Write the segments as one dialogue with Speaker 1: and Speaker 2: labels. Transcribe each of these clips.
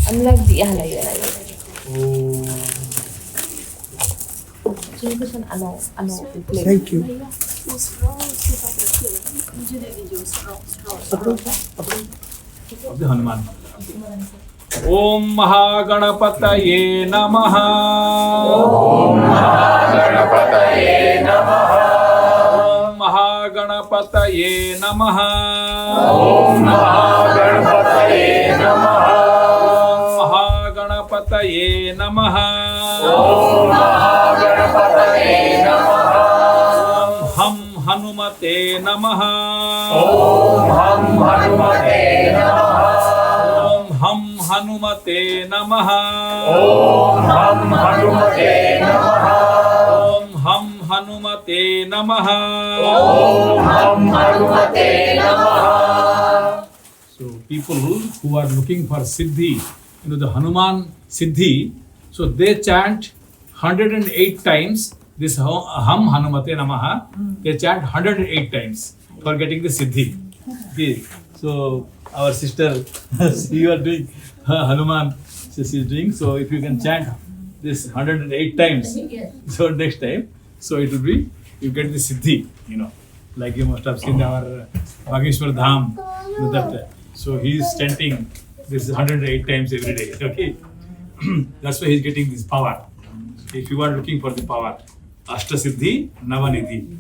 Speaker 1: Anurag ji, yan na yun.
Speaker 2: Thank you.
Speaker 3: of the Hanuman. Om Mahagणपतये नमः.
Speaker 4: Om Mahagणपतये नमः.
Speaker 3: Om Mahagणपतये नमः.
Speaker 4: Om Mahagणपतये नमः.
Speaker 3: Mahagणपतये नमः.
Speaker 4: Om Mahagणपतये नमः.
Speaker 3: Ham Hanumate नमः.
Speaker 4: Om Ham Hanumate नमः.
Speaker 3: Om Ham Hanumate नमः.
Speaker 4: Om Ham Hanumate नमः.
Speaker 3: Om Ham Hanumate नमः.
Speaker 4: Om Ham Hanumate नमः.
Speaker 3: So people who are looking for Siddhi, the Hanuman Siddhi, so they chant 108 times this Ham Hanumate Namaha. They chant 108 times for getting the Siddhi. Okay. So our sister, you are doing Hanuman, she is doing. So if you can chant this 108 times, so next time, so it will be, you get the Siddhi, like you must have seen our Bhageshwar Dham, that. So he is chanting this 108 times every day. Okay, that's why he is getting this power. If you are looking for the power, Ashta Siddhi Navanidhi.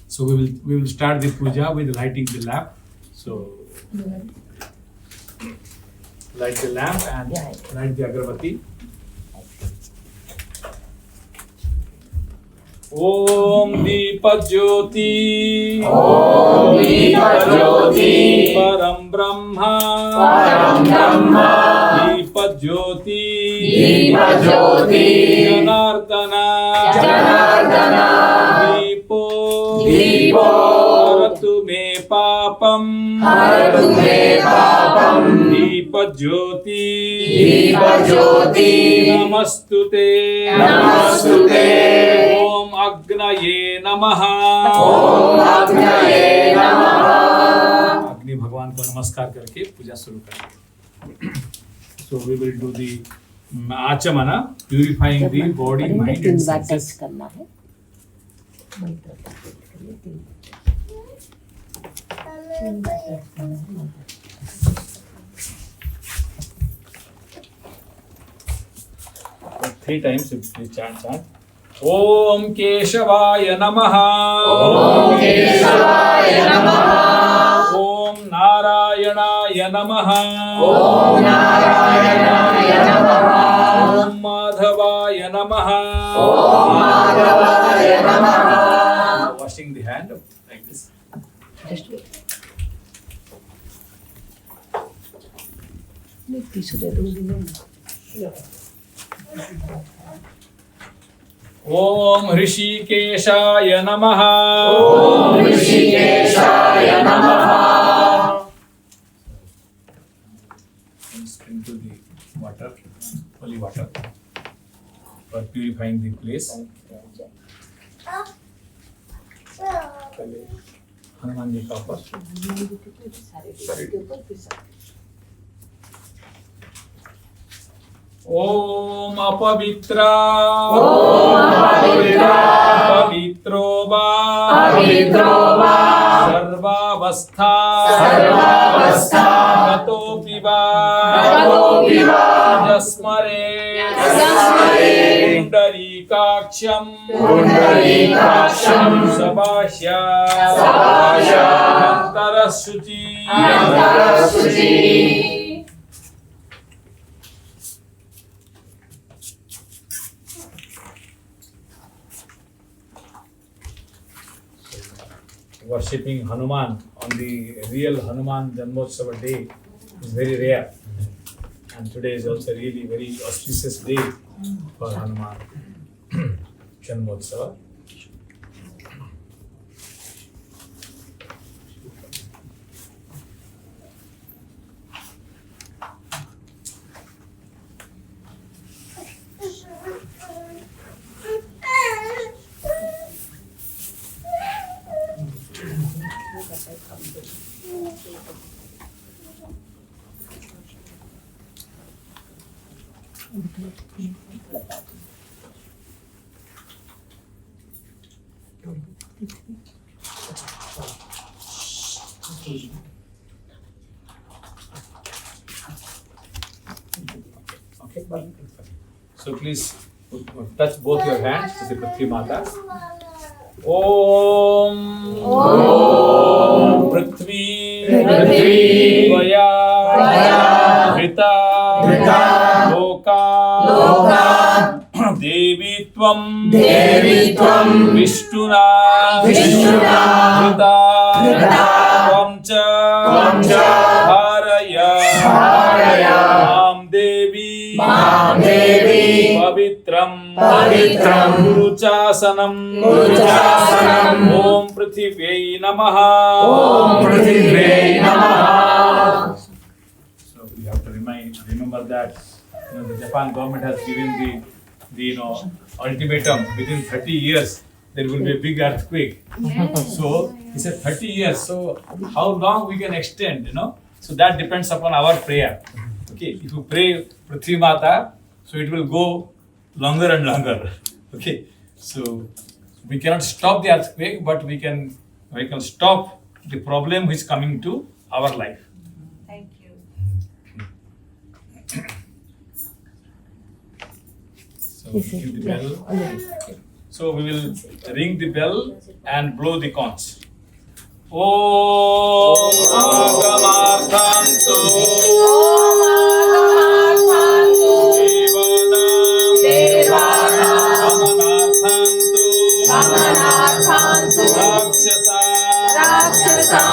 Speaker 3: So we will start the puja with lighting the lamp. So light the lamp and light the agarbatti. Om Deepajyoti.
Speaker 4: Om Deepajyoti.
Speaker 3: Param Brahma.
Speaker 4: Param Brahma.
Speaker 3: Deepajyoti.
Speaker 4: Deepajyoti.
Speaker 3: Janardana.
Speaker 4: Janardana.
Speaker 3: Deepo.
Speaker 4: Deepo.
Speaker 3: Haratu me papam.
Speaker 4: Haratu me papam.
Speaker 3: Deepajyoti.
Speaker 4: Deepajyoti.
Speaker 3: Namastute.
Speaker 4: Namastute.
Speaker 3: Om Agnaye Namaha.
Speaker 4: Om Agnaye Namaha.
Speaker 3: अग्नि भगवान को नमस्कार करके पूजा शुरू करेंगे. So we will do the आचमना, purifying the body, mind and senses.
Speaker 1: करना है.
Speaker 3: Three times we chant. Om Keshavaya Namaha.
Speaker 4: Om Keshavaya Namaha.
Speaker 3: Om Narayanaya Namaha.
Speaker 4: Om Narayanaya Namaha.
Speaker 3: Om Madhavaya Namaha.
Speaker 4: Om Madhavaya Namaha.
Speaker 3: Washing the hand like this.
Speaker 1: Just wait. Tissue दे दो.
Speaker 3: Om Hrishikeshaya Namaha.
Speaker 4: Om Hrishikeshaya Namaha.
Speaker 3: Into the water, holy water, for purifying the place. Hanuman ji का ऊपर. Om apavitra.
Speaker 4: Om apavitra.
Speaker 3: Pavitro va.
Speaker 4: Pavitro va.
Speaker 3: Sarvavastha.
Speaker 4: Sarvavastha.
Speaker 3: Gatopi va.
Speaker 4: Gatopi va.
Speaker 3: Jasmare.
Speaker 4: Jasmare.
Speaker 3: Pundarikaksham.
Speaker 4: Pundarikaksham.
Speaker 3: Sabhashya.
Speaker 4: Sabhashya.
Speaker 3: Antarashuchi.
Speaker 4: Antarashuchi.
Speaker 3: Worshipping Hanuman on the real Hanuman Janmotsava day is very rare, and today is also really very auspicious day for Hanuman Janmotsava. Okay. So please touch both your hands to the Prithvi Mata. Om Prithvi Vaya Hrita Loka Devi Tvam Vishnuna Hrita Tvam cha Haraya Mam Devi Pavitram Guruchasanam Om Prithivai Namaha. So we have to remember that the Japan government has given the ultimatum within 30 years there will be a big earthquake. So he said 30 years. So how long we can extend, So that depends upon our prayer. Okay, if you pray Prithvi Mata, so it will go longer and longer. Okay, so we cannot stop the earthquake, but we can stop the problem which is coming to our life.
Speaker 1: Thank you.
Speaker 3: So give the bell. So we will ring the bell and blow the conch. Om Agamarthanto Devanam Rakshasa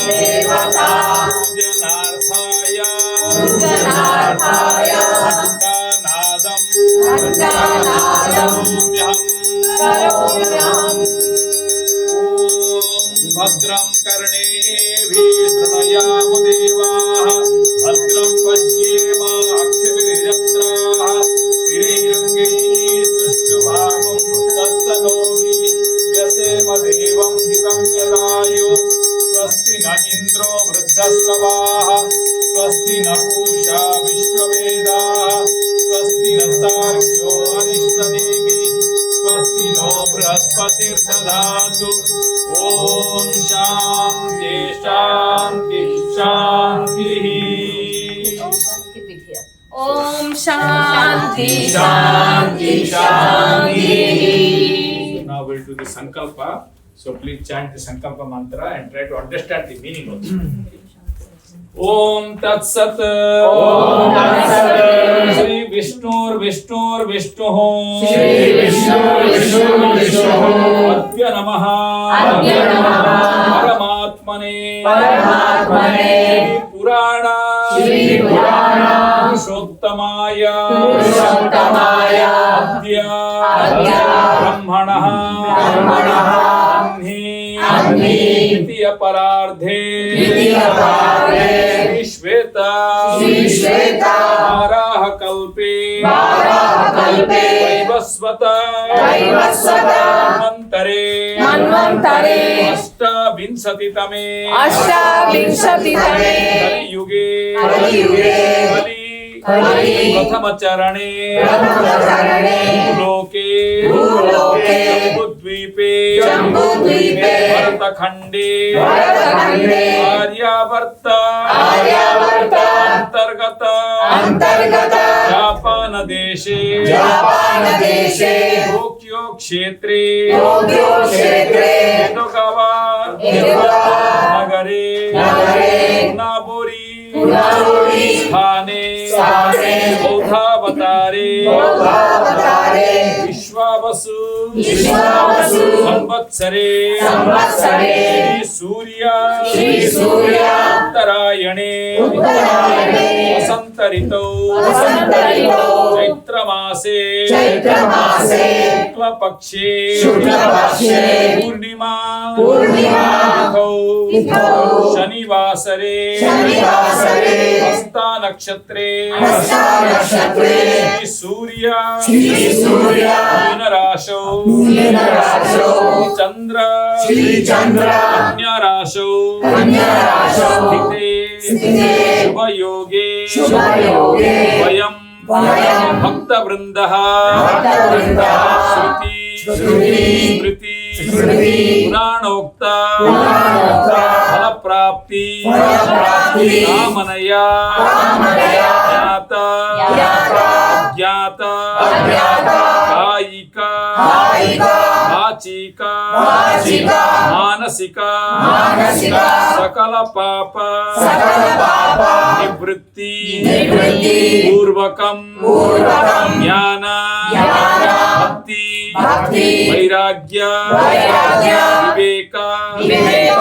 Speaker 3: Devata Pujanarthaya Ghantanadam Karomyaham Bhadram Karnevi Shrunayam Devaha Bhadram Pashyema Akshavayatraha Kirangaihi Srishtabhagam Sastanovi Vyasema Devam Hitam Yadayu Swasti na Indro Vruddhasravaha Swasti na Pusha Vishwavedaha Swasti na Sarkyo Anishtademi Swasti no Brahaspatir Dadatu Om Shanti Shanti Shanti.
Speaker 1: Keep it here.
Speaker 2: Om Shanti
Speaker 4: Shanti Shanti.
Speaker 3: Now we'll do the Sankalpa. So please chant the Sankalpa mantra and try to understand the meaning also. Om Tat Sat.
Speaker 4: Om Tat Sat.
Speaker 3: Shri Vishnur Vishnu
Speaker 4: Shri Vishnu
Speaker 3: Adya Namaha Paramatmane Shri Purana Purushottamaya Adya Brahmanaha Anhi Titiya Parardhe Shri Shveta Varaha Kalpe Vaivasvata Manvantare Ashtavinsatitame Kaliyuge Kali Prathamacharane Loke Jambudvipe Bharatakhande Aryavarta Antargata Japana Deshe Tokyo Kshetre Edogawa Nagare Nabori Sthane Bodhavatare Vishwavasu Samvatsare Shri Surya Uttarayane Vasantarito Chaitramase Shuklapakshe Purnima Shanivasare Hasta Nakshatre Shri Surya Dinarasho Shri Chandra Kanya Rasho Sthite शुभयोगे
Speaker 4: शुभयोगे
Speaker 3: वयं
Speaker 4: वयं
Speaker 3: भक्तवृन्दः
Speaker 4: भक्तवृन्दः
Speaker 3: श्रुति
Speaker 4: श्रुति
Speaker 3: स्मृति
Speaker 4: स्मृति
Speaker 3: पुराणोक्त
Speaker 4: पुराणोक्त
Speaker 3: फलप्राप्ति
Speaker 4: फलप्राप्ति
Speaker 3: कामनया
Speaker 4: कामनया
Speaker 3: ज्ञात
Speaker 4: ज्ञात
Speaker 3: अज्ञात
Speaker 4: अज्ञात
Speaker 3: कायिक
Speaker 4: कायिक
Speaker 3: वाचिक
Speaker 4: वाचिक
Speaker 3: मानसिक
Speaker 4: मानसिक
Speaker 3: सकल पाप
Speaker 4: सकल पाप
Speaker 3: निवृत्ति
Speaker 4: निवृत्ति
Speaker 3: पूर्वकं ज्ञान भक्ति
Speaker 4: भक्ति
Speaker 3: वैराग्य
Speaker 4: वैराग्य
Speaker 3: विवेक
Speaker 4: विवेक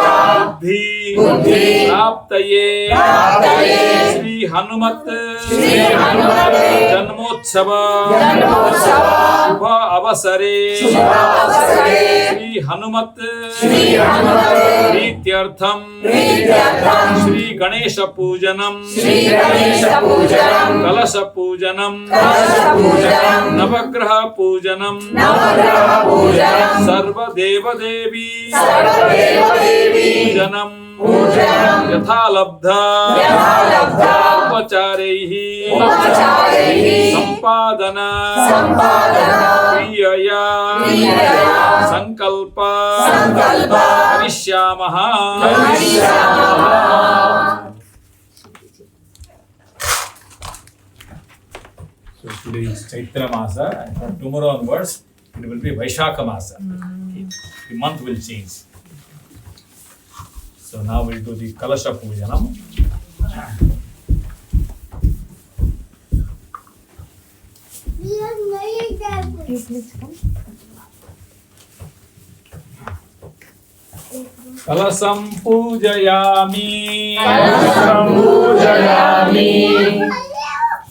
Speaker 3: बुद्धि प्राप्तये
Speaker 4: प्राप्तये
Speaker 3: श्री हनुमत
Speaker 4: श्री हनुमत
Speaker 3: जन्मोत्सव
Speaker 4: जन्मोत्सव
Speaker 3: शुभ अवसरे
Speaker 4: शुभ अवसरे
Speaker 3: श्री हनुमत
Speaker 4: श्री हनुमत
Speaker 3: प्रीत्यर्थम
Speaker 4: प्रीत्यर्थम
Speaker 3: श्री गणेश पूजनम
Speaker 4: श्री गणेश पूजनम
Speaker 3: कलश पूजनम
Speaker 4: कलश पूजनम
Speaker 3: नवग्रह पूजनम
Speaker 4: नवग्रह पूजनम
Speaker 3: सर्वदेव देवी
Speaker 4: सर्वदेव देवी
Speaker 3: पूजनम
Speaker 4: पूजनम
Speaker 3: यथालब्ध
Speaker 4: यथालब्ध
Speaker 3: उपचारैः
Speaker 4: उपचारैः
Speaker 3: संपादन क्रियया संकल्प करिष्यामः So today is Chaitra Masa and from tomorrow onwards it will be Vaishakha Masa. The month will change. So now we'll do the Kalasha Pujanam. Kalasam Pujayami.
Speaker 4: कलशं पूजयामि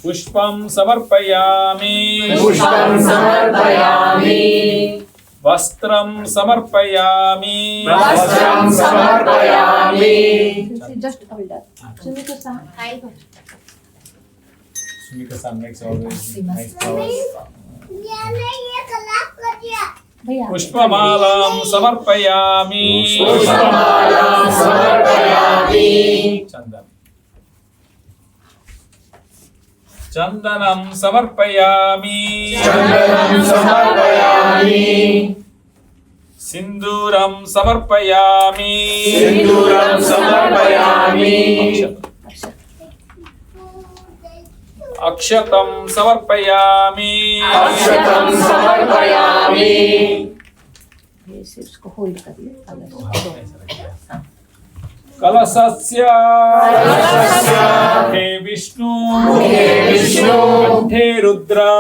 Speaker 3: Pushpam Samarpayami.
Speaker 4: पुष्पं समर्पयामि
Speaker 3: Vastram Samarpayami.
Speaker 4: वस्त्रं समर्पयामि
Speaker 2: Just hold up.
Speaker 3: Sumika-san makes always nice flowers.
Speaker 2: भैया
Speaker 3: Pushpamalam Samarpayami.
Speaker 4: पुष्पमालां समर्पयामि
Speaker 3: Chandan. Chandanam Samarpayami.
Speaker 4: चन्दनं समर्पयामि
Speaker 3: Sinduram Samarpayami.
Speaker 4: सिन्दूरं समर्पयामि
Speaker 3: Akshatam Samarpayami.
Speaker 4: अक्षतं समर्पयामि
Speaker 2: ऐसे उसको होल्ड कर ले
Speaker 3: Kalasasya
Speaker 4: कलशस्य
Speaker 3: हे विष्णु
Speaker 4: मुखे विष्णु
Speaker 3: कंठे रुद्रा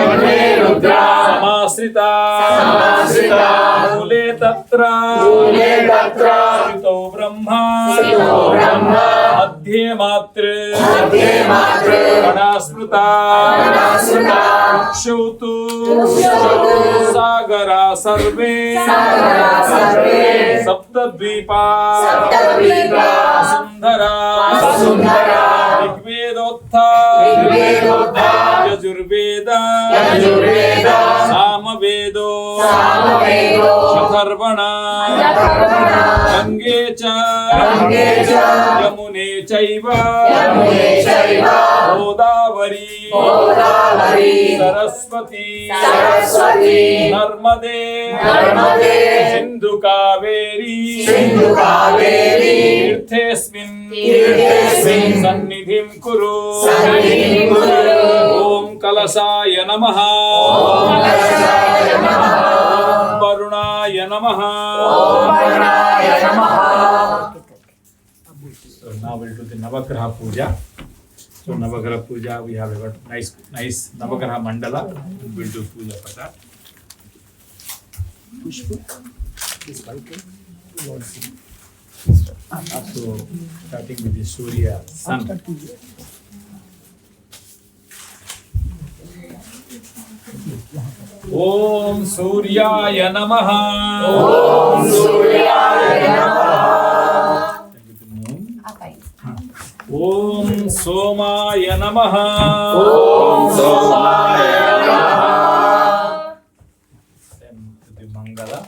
Speaker 4: कंठे रुद्रा
Speaker 3: समाश्रिता
Speaker 4: समाश्रिता
Speaker 3: मूले तत्र
Speaker 4: मूले तत्र
Speaker 3: स्थितो ब्रह्मा
Speaker 4: स्थितो ब्रह्मा
Speaker 3: मध्ये मातृ
Speaker 4: मध्ये मातृ
Speaker 3: गणास्मृता
Speaker 4: गणास्मृता
Speaker 3: क्षौतु
Speaker 4: क्षौतु
Speaker 3: सागरा सर्वे
Speaker 4: सागरा सर्वे
Speaker 3: सप्तद्वीपा
Speaker 4: सप्तद्वीपा
Speaker 3: वसुन्धरा
Speaker 4: वसुन्धरा
Speaker 3: ऋग्वेदोत्था
Speaker 4: ऋग्वेदोत्था
Speaker 3: यजुर्वेद
Speaker 4: यजुर्वेद
Speaker 3: सामवेदो
Speaker 4: सामवेदो
Speaker 3: अथर्वण
Speaker 4: अथर्वण
Speaker 3: गंगे च
Speaker 4: गंगे च
Speaker 3: यमुने चैव
Speaker 4: यमुने चैव
Speaker 3: गोदावरी
Speaker 4: गोदावरी
Speaker 3: सरस्वती
Speaker 4: सरस्वती
Speaker 3: नर्मदे
Speaker 4: नर्मदे
Speaker 3: सिन्धु कावेरी
Speaker 4: सिन्धु कावेरी
Speaker 3: तीर्थेऽस्मिन्
Speaker 4: तीर्थेऽस्मिन्
Speaker 3: सन्निधिं कुरु
Speaker 4: सन्निधिं कुरु
Speaker 3: ॐ कलशाय नमः
Speaker 4: ॐ कलशाय नमः
Speaker 3: ॐ वरुणाय नमः
Speaker 4: ॐ वरुणाय नमः
Speaker 3: So now we'll do the Navagraha Puja. So Navagraha Puja, we have a nice Navagraha Mandala. We'll do Puja for that. So starting with the Surya, sun. Om Suryaya Namaha.
Speaker 4: ॐ सूर्याय नमः
Speaker 3: With the moon.
Speaker 2: आता है
Speaker 3: Om Somaya Namaha.
Speaker 4: ॐ सोमाय नमः
Speaker 3: Then to the Mangala.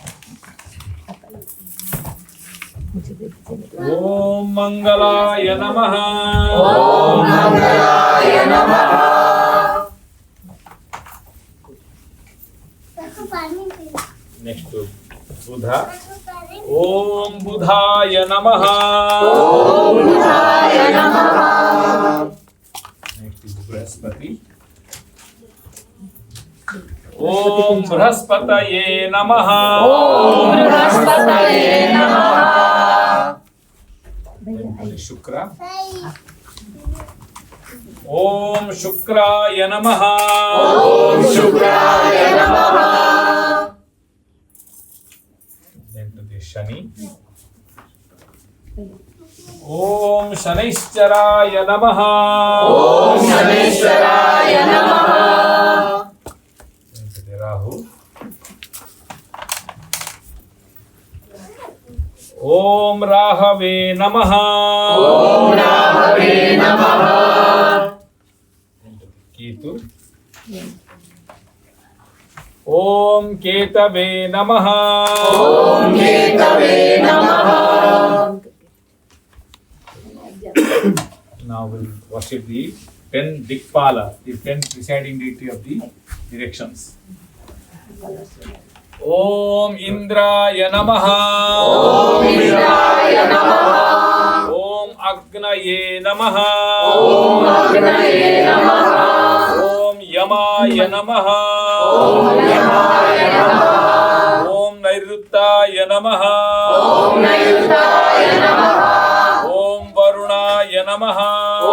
Speaker 2: मुझे देखते
Speaker 3: Om Mangalaya Namaha.
Speaker 4: ॐ ॐ मंगलाय नमः।
Speaker 3: Next बुधा। ओम बुधाय नमः।
Speaker 4: ॐ बुधाय नमः।
Speaker 3: Next is Brihaspati. ओम बृहस्पतये नमः।
Speaker 4: ॐ बृहस्पतये नमः।
Speaker 3: शुक्र। ओम शुक्राय नमः।
Speaker 4: ॐ शुक्राय नमः।
Speaker 3: Then to the Shani. ओम शनैश्चराय नमः।
Speaker 4: ॐ शनैश्चराय नमः।
Speaker 3: Then to the Rahu. ओम राहवे नमः।
Speaker 4: ॐ राहवे नमः।
Speaker 3: केतु। ओम केतवे नमः।
Speaker 4: ॐ केतवे नमः।
Speaker 3: Now we'll worship the 10 Dikpala, the 10 presiding deity of the directions. Om Indraya Namaha.
Speaker 4: ॐ इंद्राय नमः।
Speaker 3: Om Agnaye Namaha.
Speaker 4: ॐ अग्नये नमः।
Speaker 3: Om Yamaya Namaha.
Speaker 4: ॐ यमाय नमः।
Speaker 3: Om Nairuttaya Namaha.
Speaker 4: ॐ नैरुताय नमः।
Speaker 3: Om Varunaya Namaha.
Speaker 4: ॐ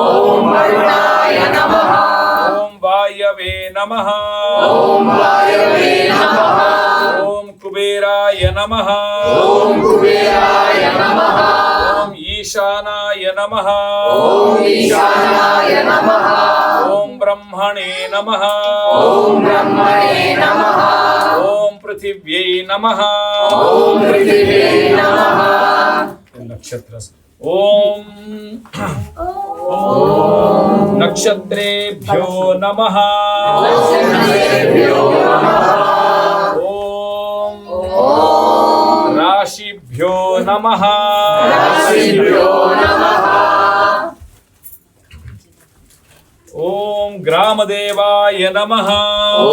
Speaker 4: वरुणाय नमः।
Speaker 3: Om Vayave Namaha.
Speaker 4: ॐ वायवे नमः।
Speaker 3: Om Kuberaya Namaha.
Speaker 4: ॐ कुबेराय नमः।
Speaker 3: Om Ishanaya Namaha.
Speaker 4: ॐ ईशानाय नमः।
Speaker 3: Om Brahmane Namaha.
Speaker 4: ॐ ब्रह्मणे नमः।
Speaker 3: Om Prithivye Namaha.
Speaker 4: ॐ पृथिव्यै नमः।
Speaker 3: Nakshatras. Om Nakshatrebhyo Namaha.
Speaker 4: नक्षत्रेभ्यो नमः।
Speaker 3: Om Rashibhyo Namaha.
Speaker 4: राशिभ्यो नमः।
Speaker 3: Om Gramadevaya Namaha.
Speaker 4: ॐ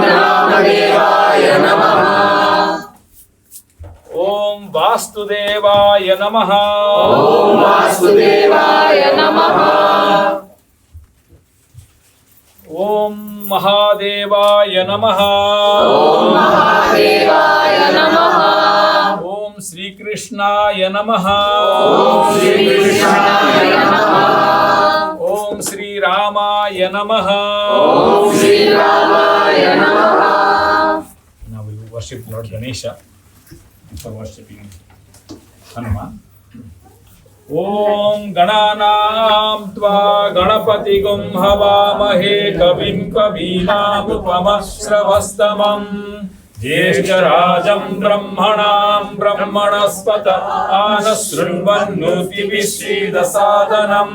Speaker 4: रामदेवाय नमः।
Speaker 3: Om Vastudevaya Namaha.
Speaker 4: ॐ वासुदेवाय नमः।
Speaker 3: Om Mahadevaya Namaha.
Speaker 4: ॐ महादेवाय नमः।
Speaker 3: Om Sri Krishnaya Namaha.
Speaker 4: ॐ श्रीकृष्णाय नमः।
Speaker 3: Om Sri Ramaya Namaha.
Speaker 4: ॐ श्रीरामाय नमः।
Speaker 3: Now we will worship Lord Ganesha for worshipping Hanuman. Om Gananam Tva Ganapatigum Havamahe Kavim Kavinamupamashravastamam Jyeshtarajam Brahmanam Brahmanaspata Anasrunvannuti Vishidasadanam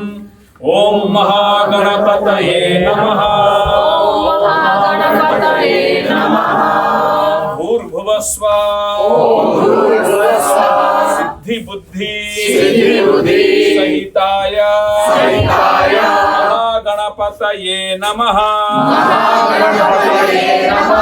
Speaker 3: Om Mahaganapataye Namaha.
Speaker 4: महागणपतये नमः।
Speaker 3: भूर्भुवस्वा
Speaker 4: भूर्भुवस्वः।
Speaker 3: सिद्धिबुद्धि
Speaker 4: सिद्धिबुद्धि
Speaker 3: सहिताय
Speaker 4: सहिताय
Speaker 3: महागणपतये नमः.
Speaker 4: महागणपतये नमः।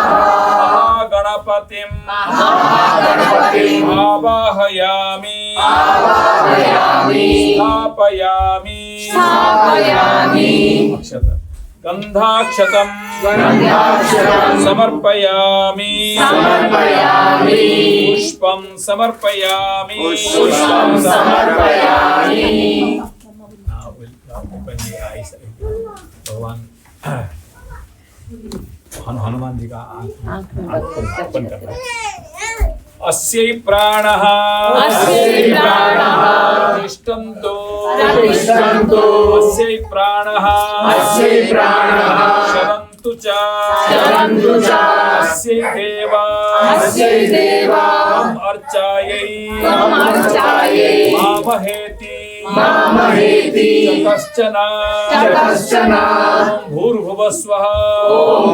Speaker 3: महागणपतिम्
Speaker 4: महागणपतिम्
Speaker 3: आवाहयामि
Speaker 4: आवाहयामि।
Speaker 3: स्थापयामि
Speaker 4: स्थापयामि।
Speaker 3: अक्षत गन्धाक्षतं
Speaker 4: गन्धाक्षतं
Speaker 3: समर्पयामि
Speaker 4: समर्पयामि।
Speaker 3: पुष्पं समर्पयामि
Speaker 4: पुष्पं समर्पयामि।
Speaker 3: Now we'll open the eyes. भगवान हनुमान जी का आँख ओपन करना है। अस्यै प्राणः
Speaker 4: अस्यै प्राणः
Speaker 3: तिष्ठन्तु
Speaker 4: प्रतिष्ठन्तु।
Speaker 3: अस्यै प्राणः
Speaker 4: अस्यै प्राणः
Speaker 3: शरन्तु च
Speaker 4: शरन्तु च।
Speaker 3: अस्यै देवा
Speaker 4: अस्यै देवा
Speaker 3: त्वम् अर्चायै
Speaker 4: त्वम् अर्चायै
Speaker 3: मामहेति
Speaker 4: मामहेति
Speaker 3: कश्चन
Speaker 4: कश्चन
Speaker 3: भूर्भुवस्वः
Speaker 4: ॐ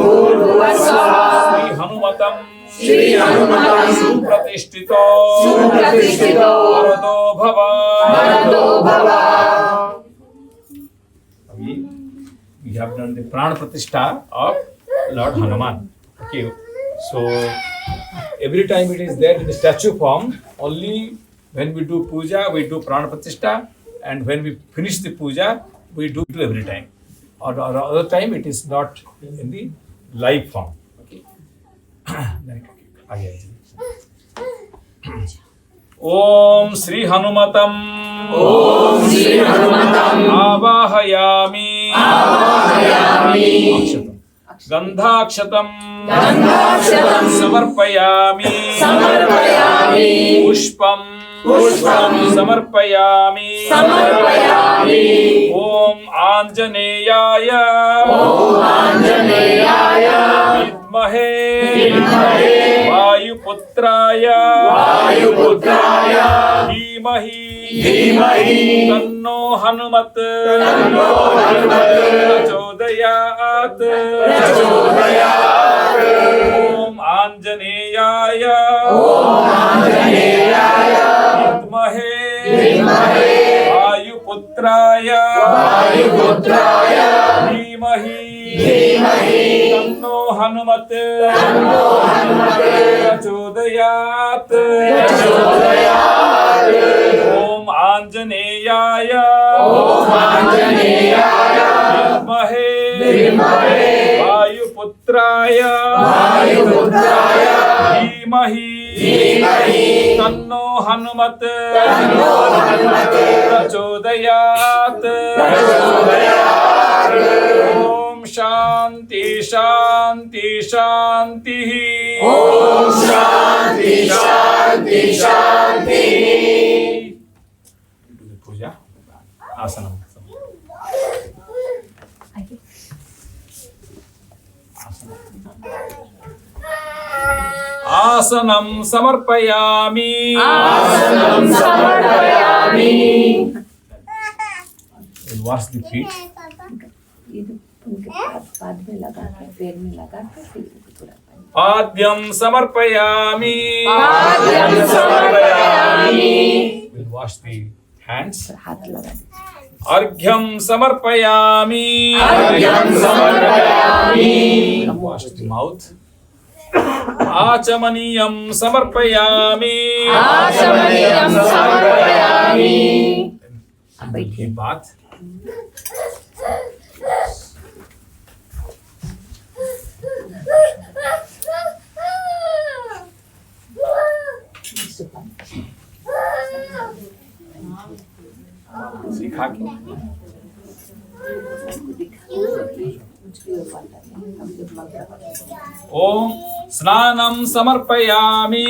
Speaker 4: भूर्भुवस्वः।
Speaker 3: श्री हनुमतं
Speaker 4: श्रीहनुमतं
Speaker 3: सुप्रतिष्ठितो
Speaker 4: सुप्रतिष्ठितो
Speaker 3: वरदो भव
Speaker 4: वरदो भव।
Speaker 3: we have done the Pran Pratishtha of Lord Hanuman. Okay, so every time it is there in the statue form. Only when we do puja, we do Pran Pratishtha, and when we finish the puja, we do it every time. Or other time it is not in the live form. Okay. Om Sri Hanumatam.
Speaker 4: Om Sri Hanumatam.
Speaker 3: Avahayami.
Speaker 4: Avahayami.
Speaker 3: Gandhakshatam.
Speaker 4: Gandhakshatam.
Speaker 3: Samarpayami.
Speaker 4: Samarpayami.
Speaker 3: Pushpam.
Speaker 4: Pushpam.
Speaker 3: Samarpayami.
Speaker 4: Samarpayami.
Speaker 3: Om Anjaneyaya.
Speaker 4: Om Anjaneyaya.
Speaker 3: Vidmahe.
Speaker 4: Vidmahe.
Speaker 3: Vaयुputraya.
Speaker 4: Vaयुputraya.
Speaker 3: Dhimahi.
Speaker 4: Dhimahi.
Speaker 3: Tanno Hanumat.
Speaker 4: Tanno Hanumat.
Speaker 3: Prachodayat.
Speaker 4: Prachodayat.
Speaker 3: Om Anjaneyaya.
Speaker 4: Om Anjaneyaya.
Speaker 3: Vidmahe.
Speaker 4: Vidmahe.
Speaker 3: Vaयुputraya.
Speaker 4: Vaयुputraya.
Speaker 3: Dhimahi.
Speaker 4: Dhimahi.
Speaker 3: Tanno Hanumat.
Speaker 4: Tanno Hanumat.
Speaker 3: Prachodayat.
Speaker 4: Prachodayat.
Speaker 3: Om Anjaneyaya.
Speaker 4: Om Anjaneyaya.
Speaker 3: Vidmahe.
Speaker 4: Vidmahe.
Speaker 3: Vaयुputraya.
Speaker 4: Vaयुputraya.
Speaker 3: Dhimahi.
Speaker 4: Dhimahi.
Speaker 3: Tanno Hanumat.
Speaker 4: Tanno Hanumat.
Speaker 3: Prachodayat.
Speaker 4: Prachodayat.
Speaker 3: Om Shanti Shanti Shanti.
Speaker 4: Om Shanti Shanti Shanti.
Speaker 3: Do the puja. Asanam. Asanam samarpayami.
Speaker 4: Asanam samarpayami.
Speaker 3: We'll wash the feet.
Speaker 2: ये तो उनके पाद में लगा के पैर में लगा के फिर उनको थोड़ा पानी
Speaker 3: Padyam samarpayami.
Speaker 4: Padyam samarpayami.
Speaker 3: We'll wash the hands.
Speaker 2: पर हाथ लगा दे
Speaker 3: Arghyam samarpayami.
Speaker 4: Argyam samarpayami.
Speaker 3: We'll wash the mouth. Achamaniyam samarpayami.
Speaker 4: Achamaniyam samarpayami.
Speaker 3: And then the bath. सिखा के ओम स्नानम समर्पयामि.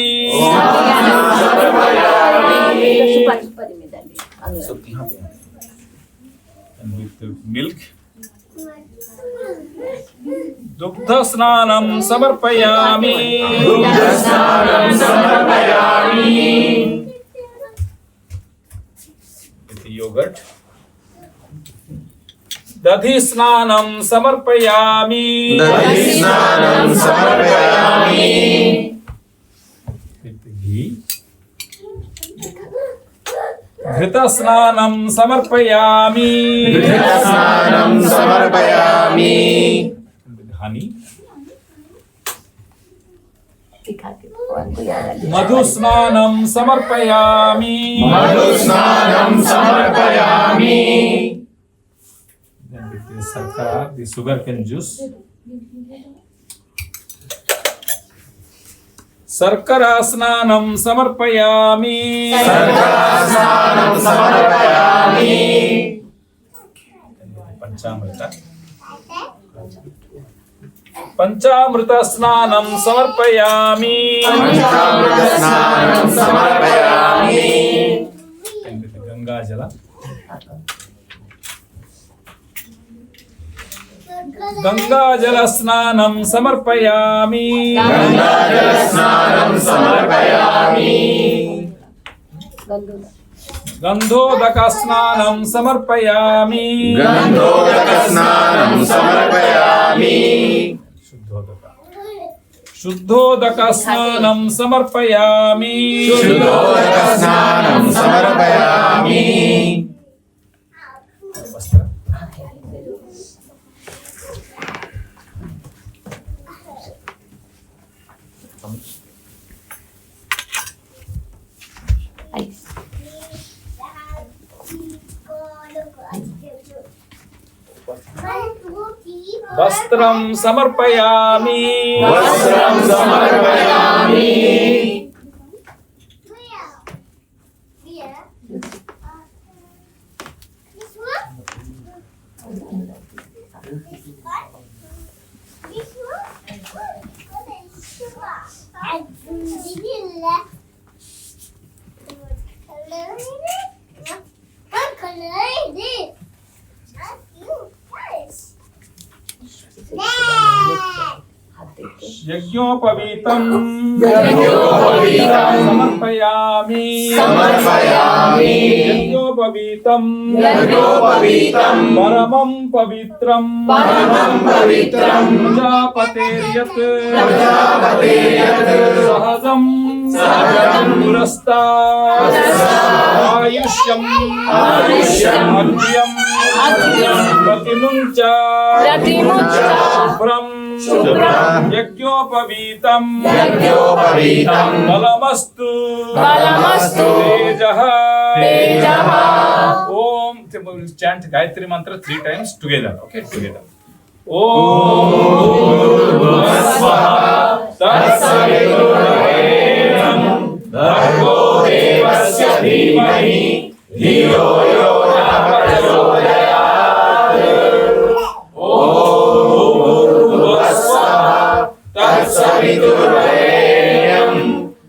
Speaker 2: सुपारी सुपारी में डालिए
Speaker 3: And with the milk. दुग्ध स्नानम समर्पयामि.
Speaker 4: Dugdhasnanam samarpayami.
Speaker 3: With the yogurt. दधि स्नानम समर्पयामि.
Speaker 4: Dadhisnanam samarpayami.
Speaker 3: With the ghee. घृत स्नानम समर्पयामि.
Speaker 4: Dugdhasnanam samarpayami.
Speaker 3: With honey.
Speaker 2: दिखा के भगवान को याद आ जाए
Speaker 3: मधु स्नानम समर्पयामि.
Speaker 4: Madhusnanam samarpayami.
Speaker 3: Then with the sarkara, the sugarcane juice. Sarkara स्नानम समर्पयामि.
Speaker 4: Sarkarasnanam samarpayami.
Speaker 3: पंचामृत. पंचामृत स्नानम समर्पयामि.
Speaker 4: Panchamritasnanam samarpayami.
Speaker 3: And with the Ganga Jala. Ganga जल स्नानम समर्पयामि.
Speaker 4: Gangajalasnanam samarpayami.
Speaker 3: गंधोदक स्नानम समर्पयामि.
Speaker 4: Gandhodakasnanam samarpayami.
Speaker 3: शुद्धोदक स्नानम समर्पयामि.
Speaker 4: Shuddhodakasnanam samarpayami.
Speaker 3: वस्त्रं समर्पयामि
Speaker 4: वस्त्रं समर्पयामि
Speaker 3: यज्ञोपवीतं
Speaker 4: यज्ञोपवीतं
Speaker 3: समर्पयामि
Speaker 4: समर्पयामि
Speaker 3: यज्ञोपवीतं
Speaker 4: यज्ञोपवीतं
Speaker 3: परमं पवित्रं
Speaker 4: परमं पवित्रं
Speaker 3: प्रजापतेर्यत्
Speaker 4: प्रजापतेर्यत्
Speaker 3: सहजं पुरस्तात् आयुष्यम्
Speaker 4: आयुष्यम्
Speaker 3: अग्र्यं प्रतिमुञ्च शुभ्रं यज्ञोपवीतं बलमस्तु तेजः Om. We'll chant Gayatri mantra 3 times together. Okay, together. Om Tatsaviturvarenyam Bhargo Devasya Dhimahi Dhiyo Yo Nः Prachodayat. Om Tatsaviturvarenyam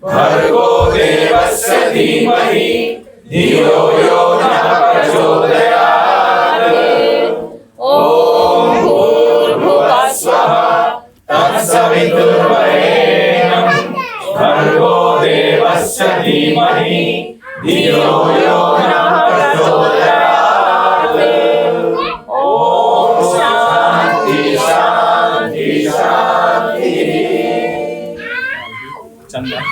Speaker 3: Bhargo Devasya Dhimahi Dhiyo Yo Nः Prachodayat. Om Bhurvuvasvah Tatsaviturvarenyam Bhargo Devasya Dhimahi Dhiyo Yo Nः Prachodayat. Om Shanti Shanti Shanti. Chandan.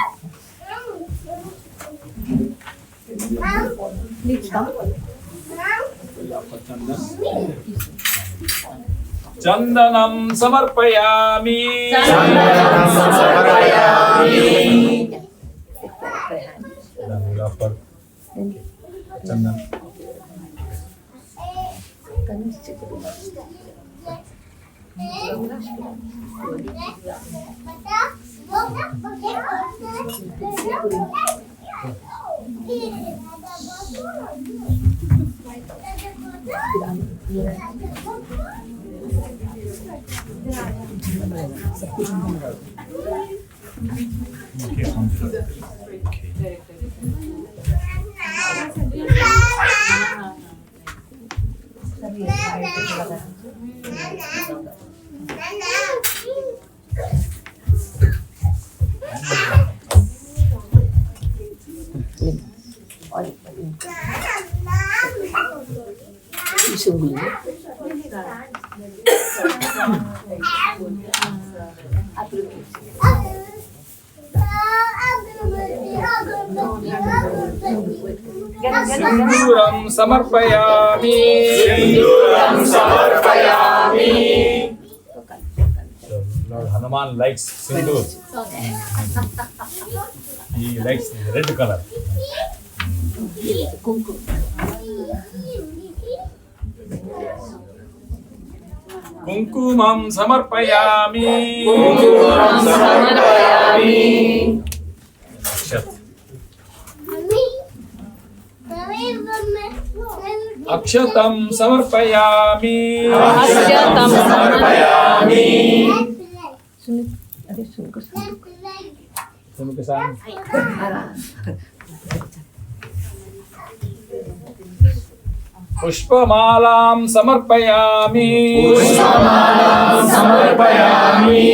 Speaker 3: चंदनं समर्पयामि
Speaker 4: चन्दनं समर्पयामि
Speaker 3: चंदन सिंदूरं समर्पयामि
Speaker 4: सिन्दूरं समर्पयामि.
Speaker 3: Lord Hanuman likes sindoor. He likes red color. Kumkumam samarpayami.
Speaker 4: कुङ्कुमं समर्पयामि.
Speaker 3: Akshat. Akshatam samarpayami.
Speaker 4: अक्षतं समर्पयामि.
Speaker 3: Sumukha-san. Pushpamalam samarpayami.
Speaker 4: पुष्पमालां समर्पयामि.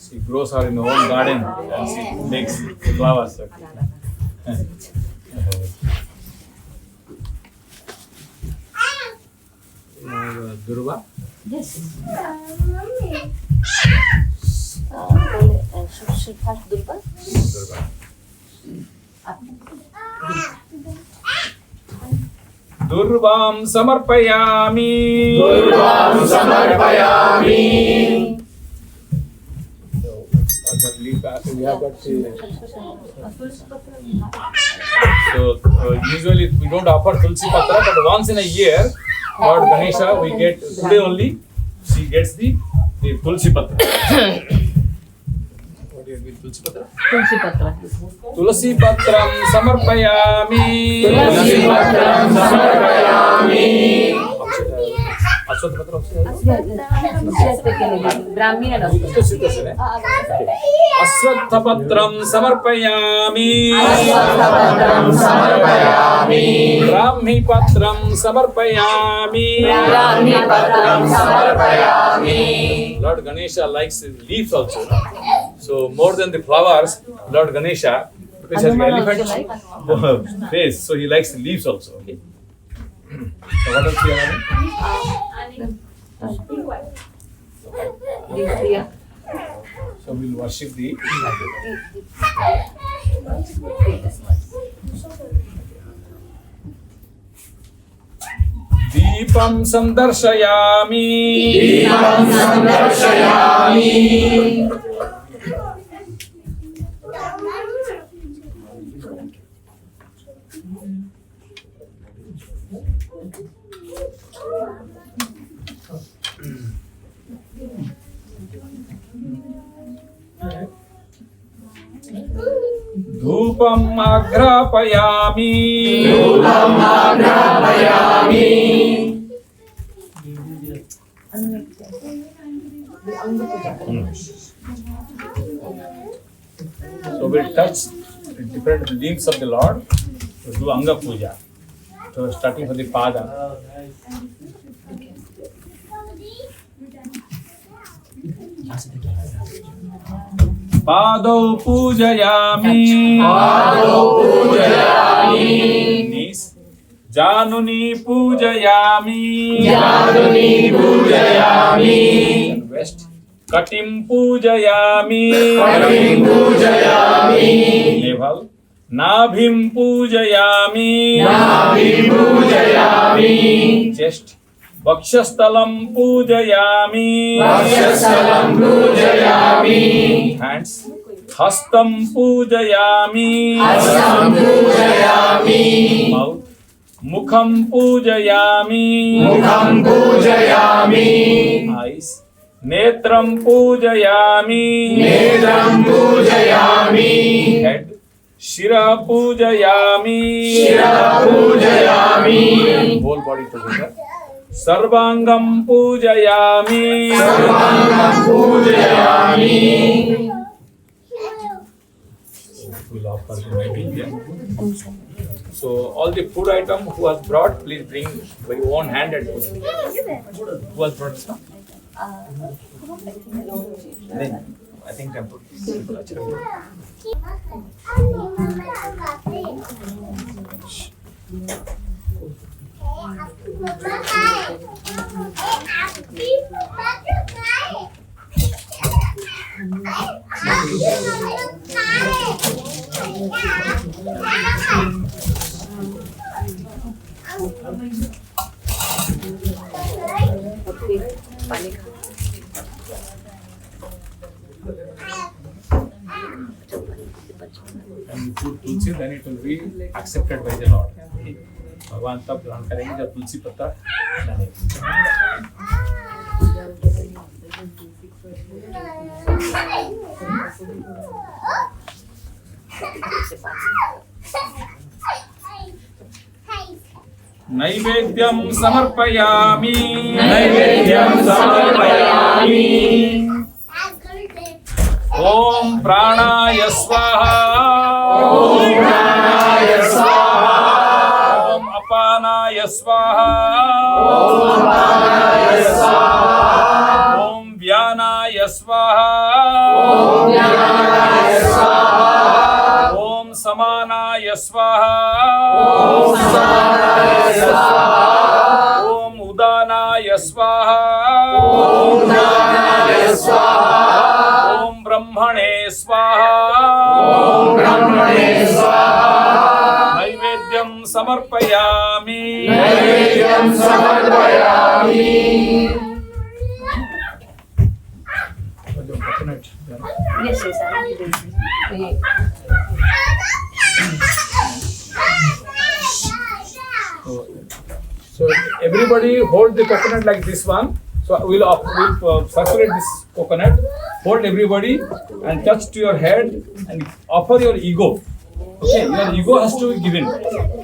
Speaker 3: She grows her in her own garden and she makes flowers. Durva?
Speaker 2: Yes. First Durga.
Speaker 3: Durva. Durvam samarpayami.
Speaker 4: दुर्वां समर्पयामि.
Speaker 3: So usually we don't offer tulsi patra, but once in a year Lord Ganesha, we get today only. She gets the tulsi patra. What do you mean tulsi patra?
Speaker 4: तुलसी पत्र
Speaker 3: Tulsi patram samarpayami.
Speaker 4: तुलसी पत्रं समर्पयामि
Speaker 3: Ashwatha patra.
Speaker 2: Brahmi and
Speaker 3: Ashwatha patram samarpayami.
Speaker 4: पत्रं समर्पयामि
Speaker 3: Brahmi patram samarpayami.
Speaker 4: Brahmi पत्रं समर्पयामि
Speaker 3: Lord Ganesha likes leaves also. So more than the flowers, Lord Ganesha, because he has an elephant face, so he likes the leaves also. Okay. So what else you have? So we'll worship the. Deepam sandarshayami.
Speaker 4: दीपं संदर्शयामि
Speaker 3: Dhupam agrapayami.
Speaker 4: धूपम् आघ्रापयामि
Speaker 3: So we'll touch different limbs of the Lord to do Anga Puja. So starting from the Pada. Padau Pujayami.
Speaker 4: पादौ पूजयामि
Speaker 3: Knees. Januni Pujayami.
Speaker 4: जानुनी पूजयामि
Speaker 3: West. Katim Pujayami.
Speaker 4: कटिं पूजयामि
Speaker 3: Navel. Nabhim Pujayami.
Speaker 4: नाभिं पूजयामि
Speaker 3: Chest. Vakshasthalam Pujayami.
Speaker 4: वक्षस्थलं पूजयामि
Speaker 3: Hands. Hastam Pujayami.
Speaker 4: हस्तं पूजयामि
Speaker 3: Mouth. Mukham Pujayami.
Speaker 4: मुखं पूजयामि
Speaker 3: Eyes. Netram Pujayami.
Speaker 4: नेत्रं पूजयामि
Speaker 3: Head. Shira Pujayami.
Speaker 4: शिरः पूजयामि
Speaker 3: Whole body together. Sarvangam Pujayami.
Speaker 4: सर्वाङ्गं पूजयामि
Speaker 3: We'll offer the naivedya. So all the food item who has brought, please bring by your own hand and put. Who has brought this one? I think temple.
Speaker 2: पानी खा
Speaker 3: And you put tulsi, then it will be accepted by the Lord. भगवान तब ग्रहण करेंगे जब तुलसी पत्ता डालेंगे. नैवेद्यं समर्पयामि.
Speaker 4: नैवेद्यं समर्पयामि
Speaker 3: ॐ प्राणाय स्वाहा.
Speaker 4: ॐ प्राणाय स्वाहा
Speaker 3: ॐ अपानाय स्वाहा.
Speaker 4: ॐ अपानाय स्वाहा
Speaker 3: ॐ व्यानाय स्वाहा.
Speaker 4: ॐ ज्ञानाय स्वाहा
Speaker 3: ॐ समानाय स्वाहा.
Speaker 4: ॐ समानाय स्वाहा
Speaker 3: ॐ उदानाय स्वाहा.
Speaker 4: ॐ दानाय स्वाहा
Speaker 3: ॐ ब्रह्मणे स्वाहा.
Speaker 4: ॐ ब्रह्मणे स्वाहा
Speaker 3: नैवेद्यं समर्पयामि.
Speaker 4: नैवेद्यं समर्पयामि
Speaker 2: Yes, yes, I will do it.
Speaker 3: So everybody hold the coconut like this one. So we'll circulate this coconut. Hold everybody and touch to your head and offer your ego. Okay, your ego has to be given.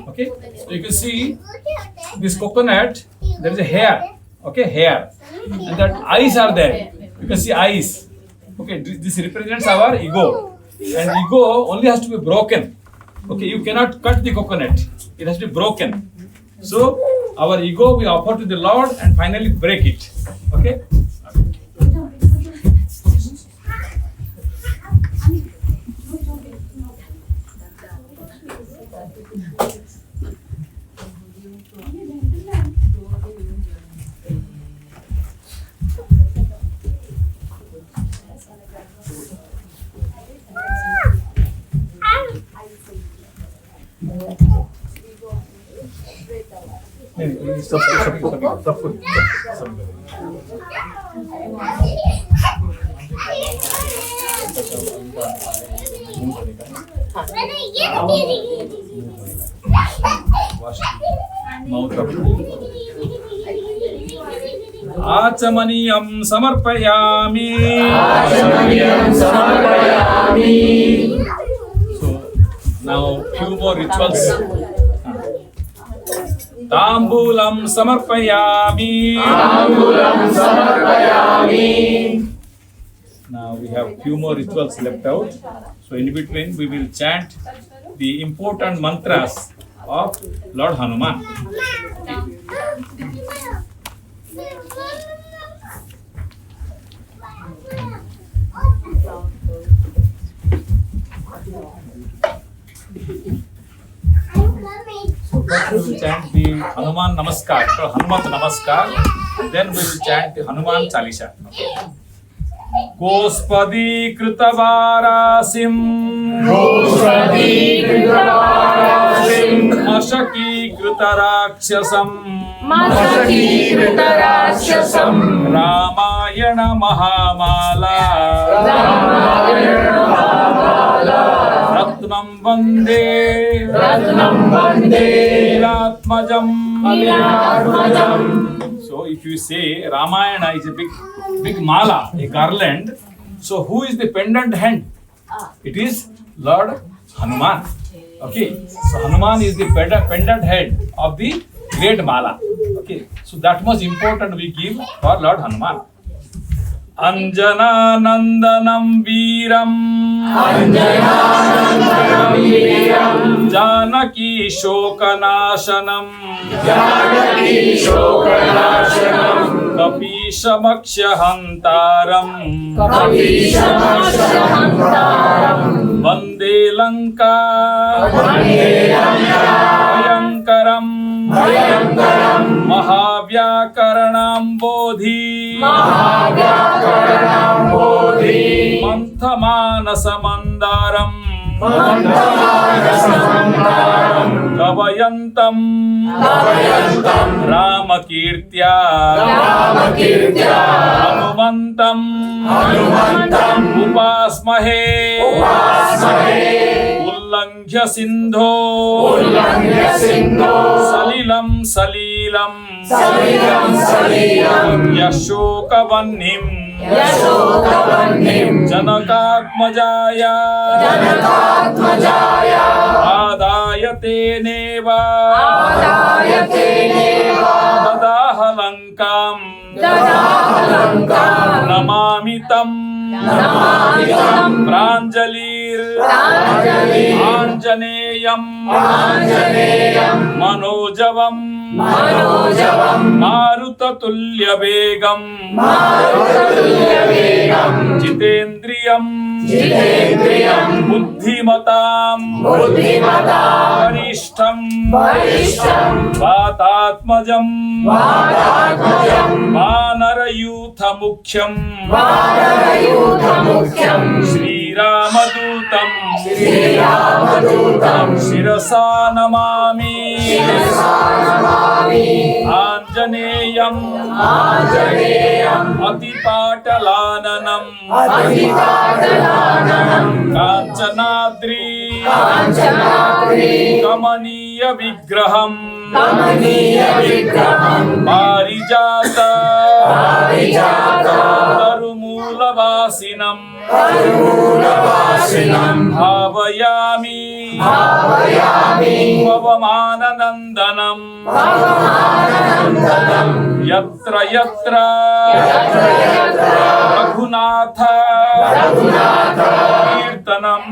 Speaker 3: Okay, so you can see this coconut. There is a hair. Okay, hair, and that eyes are there. You can see eyes. Okay, this represents our ego, and ego only has to be broken. Okay, you cannot cut the coconut. It has to be broken. So our ego we offer to the Lord and finally break it. Okay. आचमनीयं समर्पयामि. So now few more rituals. ताम्बूलं समर्पयामि. Now we have few more rituals left out. So in between we will chant the important mantras of Lord Hanuman. So first we will chant the Hanuman Namaskar, so Hanumat Namaskar. Then we will chant the Hanuman Chalisa. गोस्पदी कृतवारासिं मशकीकृतराक्षसं Ramayan महामाला रत्नं वन्दे नीलात्मजं. So if you say Ramayana is a big mala, a garland. So who is the pendant hand? It is Lord Hanuman. Okay. So Hanuman is the pendant head of the great mala. Okay. So that much important we give for Lord Hanuman. Anjana Nandanam Veeram Janaki Shokanashanam Kapishamakshyantaram Vande Lanka Bhayankaram Mahavyakaranam Bodhi Manthamanasamandaram Kavayantam Ramakirtya Hanumantam Upasmahe Ullanghya Sindho Salilam Yashokavannim Janakatmajaya Adayate neva Dadahalankam Namamitam Pranjalir Anjaneyam Manojavam Marutatulya Begam Jitendriyam Buddhimatam Varishtham Vatatmajam Vanarayutha Mukhyam Shri Ramadutam Shirasa Namami Anjaneyam Atipatalananam Kanchanadri Kamaniya Vigraham
Speaker 4: कमनीय विग्रहं
Speaker 3: पारिजात तरुमूलवासिनं भावयामि पवमाननन्दनं यत्र यत्र रघुनाथ कीर्तनं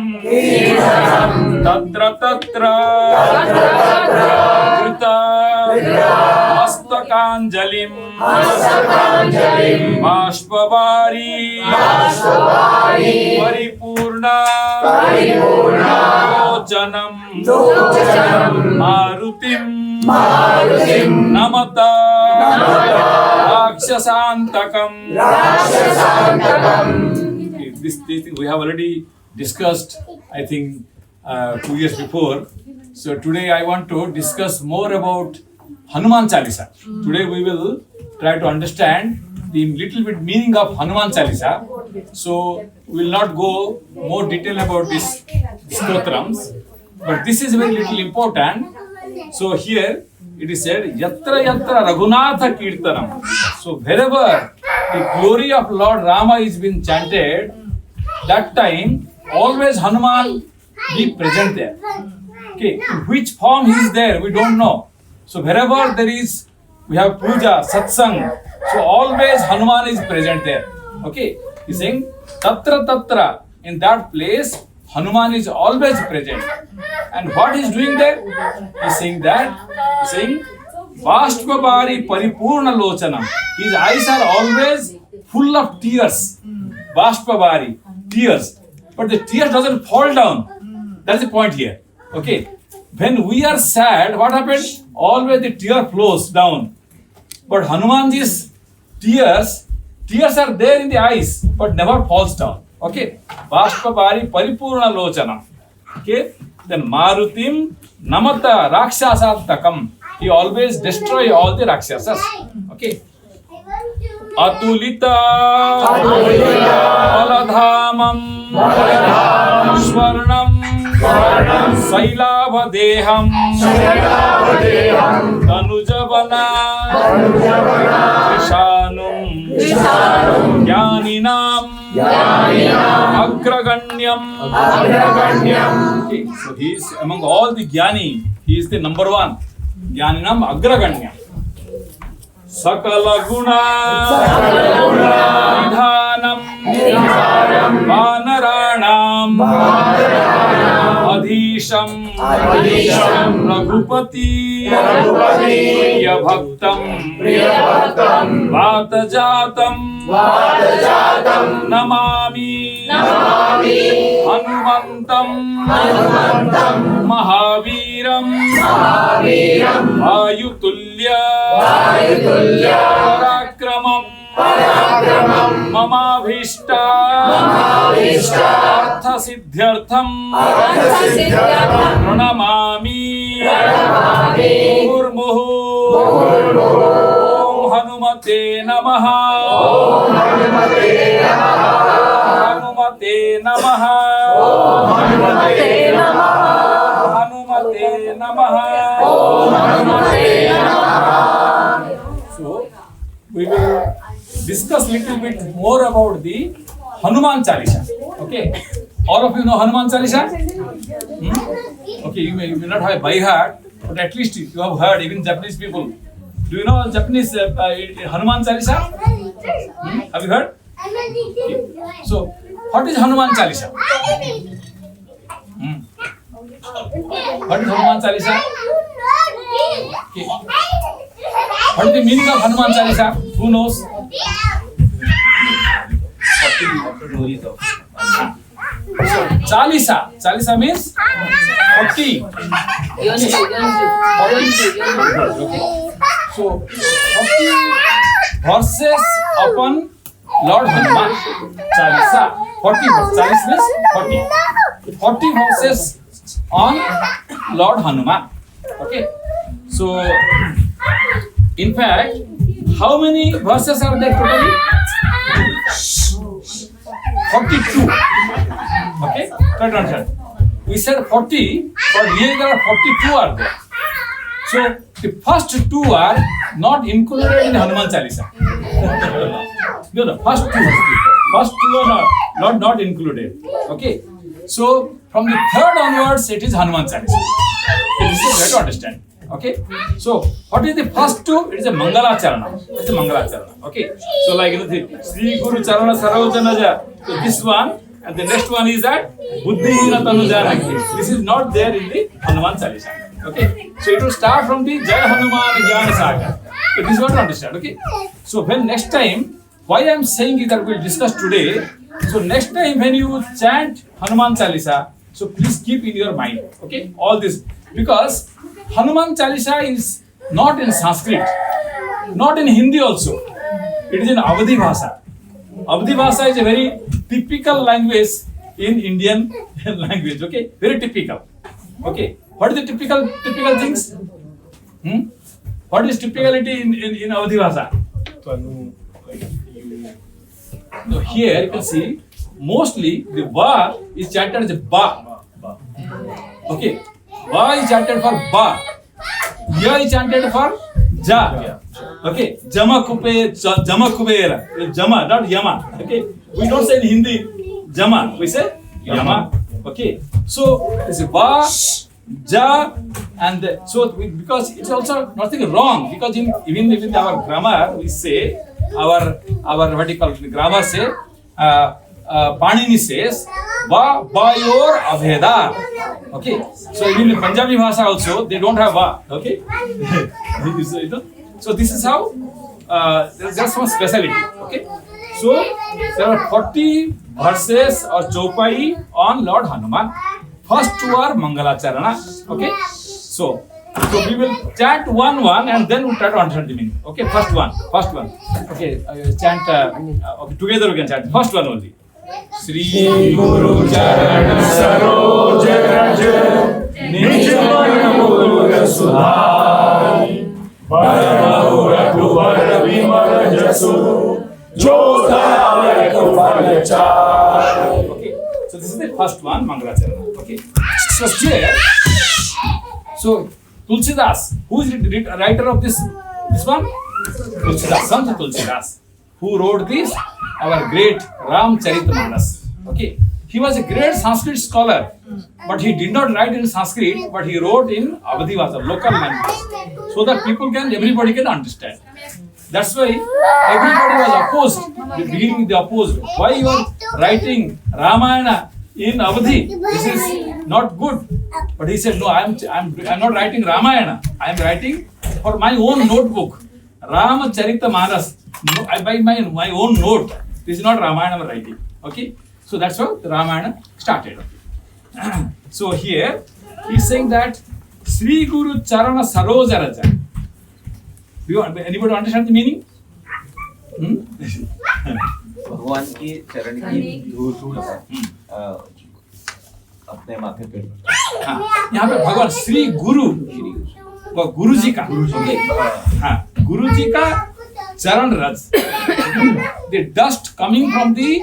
Speaker 3: तत्र तत्र कृता मस्तकाञ्जलिं बाष्पवारी परिपूर्ण लोचनं मारुतिं नमत राक्षसान्तकम्. This thing we have already discussed, I think, 2 years before. So today I want to discuss more about Hanuman Chalisa. Today we will try to understand the little bit meaning of Hanuman Chalisa. So we will not go more detail about this stotrams, but this is very little important. So here it is said, Yatra Yatra Raghunatha Kirtanam. So wherever the glory of Lord Rama is being chanted, that time always Hanuman be present there. Okay, in which form he is there, we don't know. So wherever there is, we have puja, satsang, so always Hanuman is present there. Okay, he's saying, Tatra Tatra, in that place, Hanuman is always present. And what he is doing there? He's saying that, he's saying, Bashtvabari Paripurna Lochanam. His eyes are always full of tears. Bashtvabari, tears. But the tears doesn't fall down. That's the point here. Okay. When we are sad, what happens? Always the tear flows down. But Hanumanji's tears are there in the eyes, but never falls down. Okay. Bashtvabari Paripurna Lochanam. Okay. Then Marutim Namata Rakshasantakam. He always destroy all the Rakshasas. Okay. Atulita Baladhamam Swarnam Sailavadeham Tanujavana Krishanum Jnaninam Agraganyam. Okay, so he is among all the Jnani, he is the number one. Jnaninam Agraganyam. Sakala Guna Nidhanam Vanaranam Adhisham Raghupati Priya Bhaktam Vatajatam Namami Hanumantam Mahaviram Ayutulya Parakramam Mamabhishta Artha Siddhyartham Pranamami Murmuhu Om Hanumate Namaha Hanumate Namaha Hanumate Namaha. So we will discuss little bit more about the Hanuman Chalisa. Okay, all of you know Hanuman Chalisa? Okay, you may not have by heart, but at least you have heard, even Japanese people. Do you know Japanese Hanuman Chalisa? Have you heard? Okay. So, what is Hanuman Chalisa? What is Hanuman Chalisa? Okay. What is the meaning of Hanuman Chalisa? Who knows? Chalisa. Chalisa means 40. Okay. So 40 verses upon Lord Hanuman. Chalisa. 40 verses. Chalis means 40. 40 verses on Lord Hanuman. Okay. So in fact, how many verses are there totally? 42. Okay? Try to understand. We said 40, but here there are 42 are there. So the first two are not included in Hanuman Chalisa. No, first two are not included. Okay. So from the third onwards, it is Hanuman Chalisa. This is you have to understand. Okay. So what is the first two? It is a Mangala Charana. It's a Mangala Charana. Okay. So like the Sri Guru Charana Sarojanaja. So this one. And the next one is that Buddhihina Tanujana. This is not there in the Hanuman Chalisa. Okay. So it will start from the Jai Hanuman Jnana Sagar. So this is what to understand. Okay. So when next time, why I am saying is that we will discuss today. So next time when you chant Hanuman Chalisa, so please keep in your mind. Okay. All this. Because Hanuman Chalisa is not in Sanskrit. Not in Hindi also. It is in Avadhi Bhasha. Avadhi Bhasha is a very typical language in Indian language, okay? Very typical. Okay. What is the typical things? What is typicality in Avadhi Bhasha? So here you can see mostly the ba is chanted as ba. Okay. Ba is chanted for ba. Ya is chanted for ja. Okay, Jama Kubera, Jama, not Yama. Okay, we don't say in Hindi Jama, we say Yama. Okay, so it's Ba, Ja, and so because it's also nothing wrong, because even in our grammar we say our what do you call it? Grammar say Panini says Ba Bayor Abheda. Okay, so even in Punjabi Bhasha also they don't have Ba. Okay. So this is how there's some speciality. Okay. So there are 40 verses or chaupai on Lord Hanuman. First two are Mangala Charana. Okay. So we will chant one and then we'll try to understand the meaning. Okay. First one. Okay. Chant. Okay. Together we can chant. First one only. Sri Guru Charana Saroj Raj Nij Man Murga Sudhai Paramahu Raghuvar Vimal Jasu Jodha Raghuvar Chai. Okay, so this is the first one, Mangalacharana. Okay, so here, so Tulsidas, who is the writer of this one? Tulsidas, son of Tulsidas, who wrote this, our great Ramcharitmanas. Okay, he was a great Sanskrit scholar, but he did not write in Sanskrit, but he wrote in Avadhi Bhasha, local language, so that everybody can understand. That's why everybody was opposed. The beginning they opposed. Why you are writing Ramayana in Avadhi? This is not good. But he said, no, I'm not writing Ramayana. I am writing for my own notebook, Ramcharitmanas. No, by my own note. This is not Ramayana I'm writing. Okay, so that's how the Ramayana started. So here he's saying that Sri Guru Charana Saroja Raja. Do you anybody understand the meaning?
Speaker 5: भगवान की चरण की धूल अपने माथे पे।
Speaker 3: हाँ, यहाँ पे भगवान श्री गुरु, वो गुरु जी का, हाँ, गुरु जी का चरण रज, the dust coming from the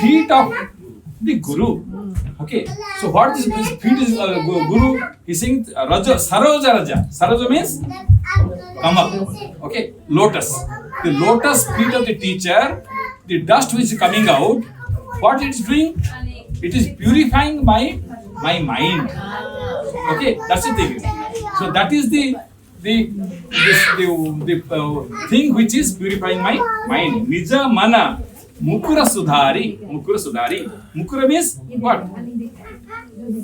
Speaker 3: feet of the guru. Okay, so what is this feet is guru? He's saying Raja, Saroja Raja. Saroja means Kamal. Okay, lotus. The lotus feet of the teacher, the dust which is coming out, what it is doing? It is purifying my mind. Okay, that's the thing. So that is the thing which is purifying my mind. Nija mana mukura sudhari. Mukura sudhari. Mukura means what?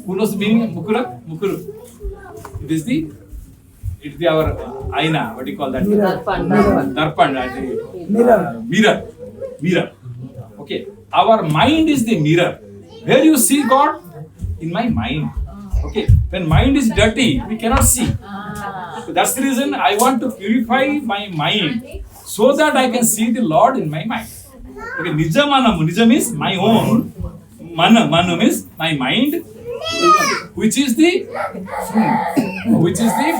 Speaker 3: Who knows the meaning of mukura? Mukuru. It's our aina. What do you call that? Darpan. Mirror. Okay. Our mind is the mirror. Where you see God? In my mind. Okay. When mind is dirty, we cannot see. So that's the reason I want to purify my mind so that I can see the Lord in my mind. Okay. Nija manamu. Nija means my own. Manu means my mind, which is the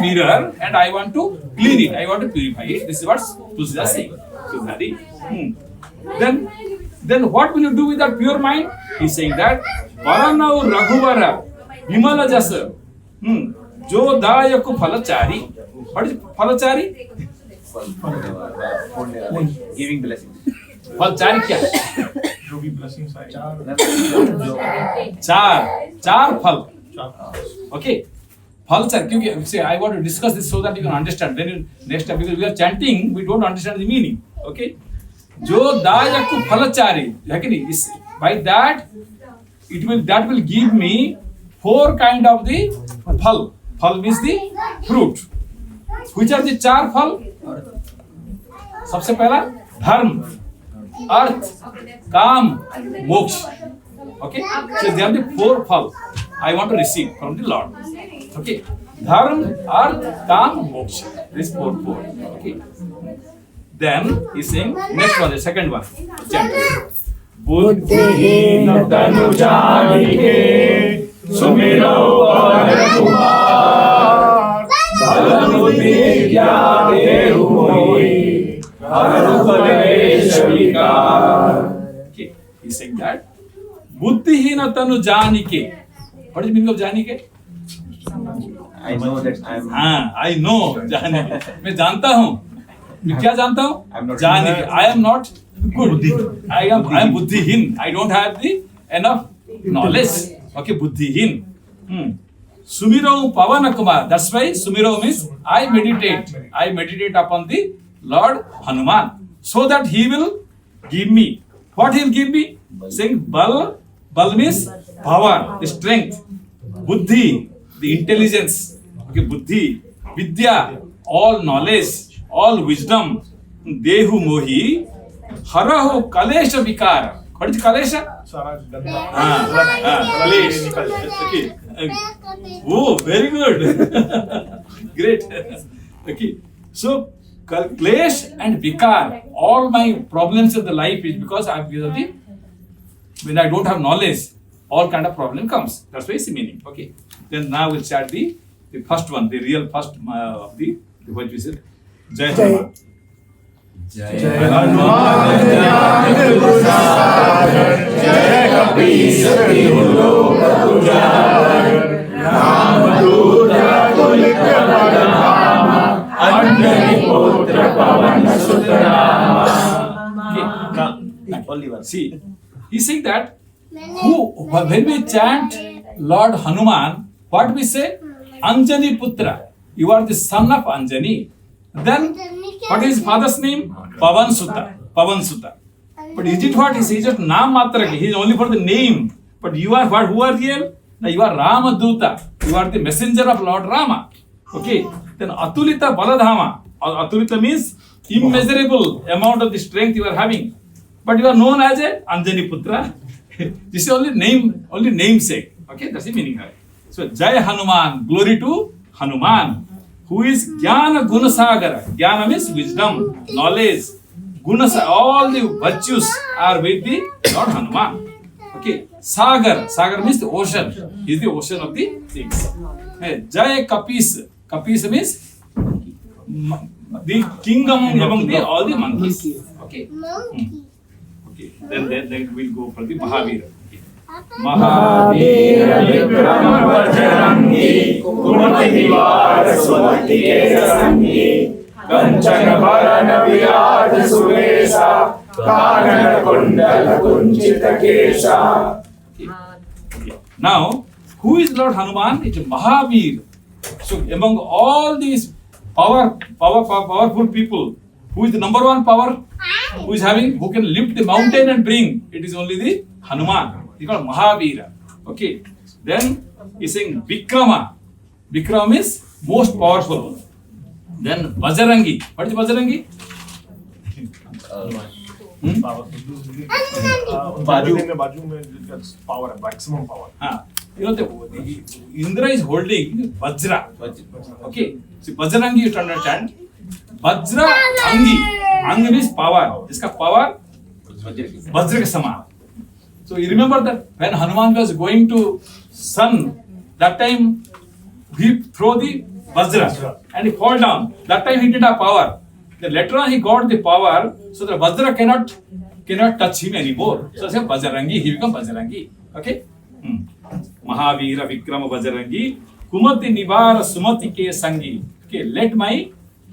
Speaker 3: mirror, and I want to clean it. I want to purify it. This is what Tulsidas is saying. Then what will you do with that pure mind? He is saying that Varanau Raghuvara Vimala Jasa. जो दायक फलचारी. What is फलचारी?
Speaker 5: Giving blessing.
Speaker 3: फलचारी क्या है?
Speaker 4: जो भी blessings आए
Speaker 3: चार फल. Okay. फलचारी क्योंकि say I want to discuss this so that you can understand. Then next time because we are chanting, we don't understand the meaning. Okay. जो दायक फलचारी है कि नहीं? इस by that that will give me 4 kind of the फल. फल means the fruit. Which are the 4 फल? सबसे पहला धर्म, अर्थ, काम, मोक्ष. Okay, so they are the 4 फल I want to receive from the Lord. Okay, धर्म, अर्थ, काम, मोक्ष. This 4. Okay. Then he's saying next one, the second one.
Speaker 4: बुद्धिहीन तनु जानिके सुमिरो पवन कुमार बल बुद्धि ज्ञान देहु मोहि हर उपदेश विकार.
Speaker 3: Okay, he's saying that बुद्धिहीन तनु जानिके. What is the meaning of जानिके?
Speaker 5: I know that I am.
Speaker 3: हाँ, I know जानिके. मैं जानता हूँ. मैं क्या जानता
Speaker 5: I am
Speaker 3: हूँ?
Speaker 5: not
Speaker 3: जानिके. I am not good. I am बुद्धिहीन. I don't have the enough knowledge. Okay, बुद्धिहीन. सुमिरो पवन Kumar. That's why सुमिरो means I meditate. I meditate upon the Lord Hanuman so that he will give me. What he will give me? Saying bal. Bal means power, the strength. Buddhi, the intelligence. Okay, buddhi, vidya, all knowledge, all wisdom. Dehu mohi, harahu kalesha vikara. What is kalesha?
Speaker 4: सारा गंदा
Speaker 3: Kalesh. Okay. Oh, very good. Great. Okay. So, Klesh and Vikar, all my problems of the life is because I have when I don't have knowledge, all kind of problem comes. That's why it's the meaning. Okay. Then now we'll start the first one, the real first of the what we said. Jai Hanuman.
Speaker 4: जय हनुमान ज्ञान गुण सागर जय कपीस तिहु लोक उजागर रामदूत अतुलित बल धामा अंजनी पुत्र पवन सुत नामा.
Speaker 5: Only one.
Speaker 3: See, he's saying that when we chant Lord Hanuman, what we say? Anjani Putra. You are the son of Anjani. Then, what is his father's name? Pavan Sutta. Pavan Sutta. But is it what? He is just Naam Matra. He is only for the name. But you are what? Who are real? Now you are Ramaduta. You are the messenger of Lord Rama. Okay. Then Atulita Baladhama. Atulita means immeasurable amount of the strength you are having. But you are known as a Anjani Putra. This is only namesake. Okay, that's the meaning of it. So Jai Hanuman, glory to Hanuman, who is Jnana Gunasagara. Jnana means wisdom, knowledge. Gunasa, all the virtues are with the Lord Hanuman. Okay, Sagar. Sagar means the ocean. He is the ocean of the things. Jai Kapis. Kapis means the kingdom among all the monkeys. Okay. Okay. Then we'll go for the Mahavira.
Speaker 4: Mahavir Vikram Bajrangi कुमति निवार सुमति के संगी कंचन बरन विराज सुवेशा कानन कुंडल कुंचित केशा.
Speaker 3: Now, who is Lord Hanuman? It's Mahavir. So among all these powerful people, who is the number one power? Who can lift the mountain and bring? It is only the Hanuman. He called Mahavira. Okay. Then he's saying Vikrama. Vikrama is most powerful. Then Bajarangi. What is Bajarangi?
Speaker 4: बाजू में power है, maximum power.
Speaker 3: You know, Indra is holding Vajra. Okay. So Bajarangi you have to understand. Vajra Angi. Angi means power. Iska power Vajra ke saman. So you remember that when Hanuman was going to sun, that time he throw the Vajra and he fall down. That time he didn't have power. Then later on he got the power, so the Vajra cannot touch him anymore. So say Bajarangi, he become Bajarangi. Okay? Mahavira Vikrama Bajarangi, Kumati Nivar Sumati Ke Sangi. Okay, let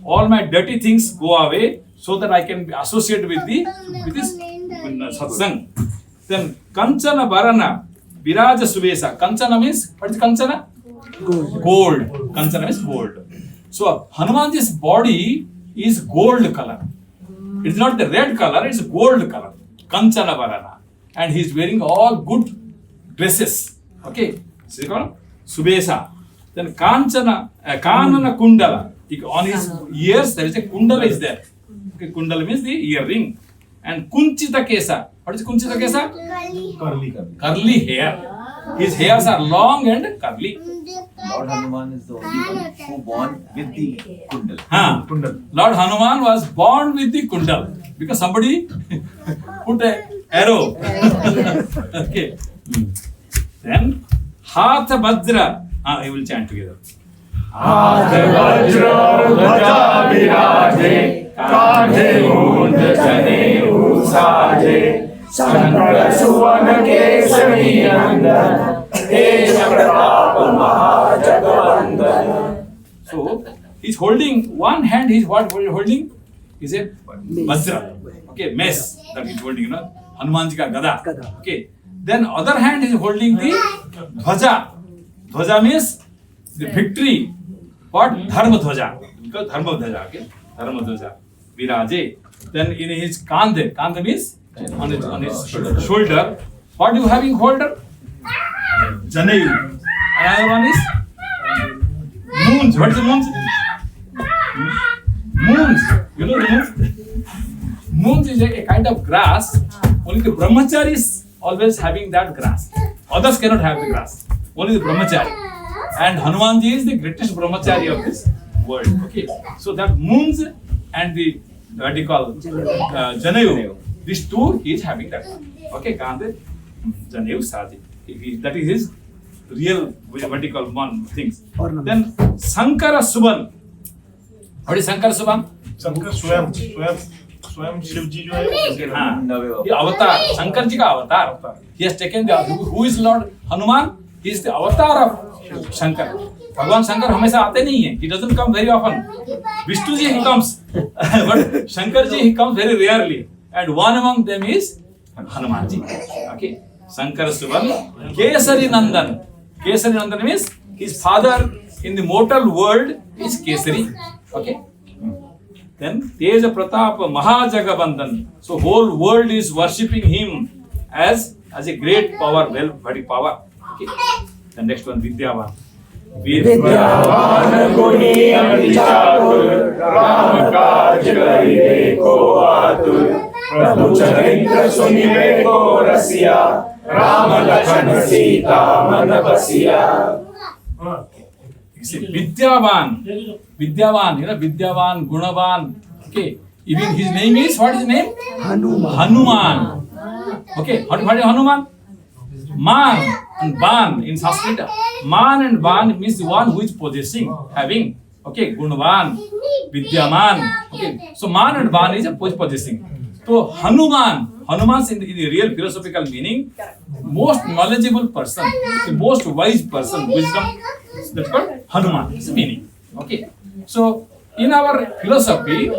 Speaker 3: all my dirty things go away so that I can be associated with this satsang. Then Kanchana Varana Viraja Subesa. Kanchana means, what is Kanchana? Gold. Kanchana means gold. So Hanumanji's body is gold color. It's not the red color, it's gold color. Kanchana Varana. And he's wearing all good dresses. Okay. So called Subesa. Then Kanchana, Kanana Kundala. On his ears there is a kundala is there. Okay, kundala means the earring. And Kunchita Kesa. What is Kunchita Kesa? Curly hair. His hairs are long and curly.
Speaker 5: Lord Hanuman is the only one who born with the kundal.
Speaker 3: Kundal. Lord Hanuman was born with the kundal because somebody put an arrow. Okay. Then Hatha Vajra. I will chant together.
Speaker 4: Hatha Vajra Dhwaja Viraje Kandhe Mund Janevu Saje Shankara Suvana Kesari Nandan Teja Pratapa Mahajagavandana.
Speaker 3: So he's holding one hand. He's what holding? Is a Vajra. Okay, mace that he's holding. You know, Hanumanji ka gada. Okay. Then other hand is holding the Dhwaja. Dhwaja means the victory. What? Dharma Dhwaja. Because Dharma Dhwaja. Okay. Dharma Dhwaja. Viraje. Then in his Kandhe. Kandhe means on his shoulder. What do you have in shoulder? Janayu. Another one is moons. What is the moons? Moons. You know the moons? Moons is a kind of grass. Only the brahmacharis always having that grass. Others cannot have the grass. Only the brahmachari. And Hanumanji is the greatest brahmachari of this world. Okay. So that moons and the what do you call Janayu. These two he is having that. Okay, Kandhe, Janayu, Saji. That is his real what do you call one things. Then Sankara Subhan. What is Sankara Subhan?
Speaker 4: Shankar स्वयं शिव जी जो है
Speaker 3: हाँ, ये अवतार शंकर जी का अवतार. He has taken the who is Lord Hanuman? He is the avatar of Shankar. भगवान शंकर हमेशा आते नहीं हैं. He doesn't come very often. Vishnu ji he comes, but Shankar ji he comes very rarely. And one among them is Hanuman ji. Okay, Sankara Subhan Kesari Nandan. Kesari Nandan means his father in the mortal world is Kesari. Okay. Then Teja Pratap Mahajagabandan. So whole world is worshipping him as a great power, very power. Okay. The next one, Vidyavan.
Speaker 4: Vidyavan Guni Amichatur Ram Kaj Karibe Ko Atur Prabhu Charitra Suniveko Rasya Rama Lakshmana Sita Manapasya.
Speaker 3: You see, Vidyavan, you know, Vidyavan, Gunavan. Okay, even his name is, what is his name? Hanuman. Okay, what is Hanuman? Man and Ban in Sanskrit. Man and Ban means the one who is possessing, having. Okay, Gunavan, Vidyaman. Okay, so Man and Ban is a possessing. So Hanuman in the real philosophical meaning, most knowledgeable person, the most wise person, wisdom. That's called Hanuman. It's the meaning. Okay. So in our philosophy,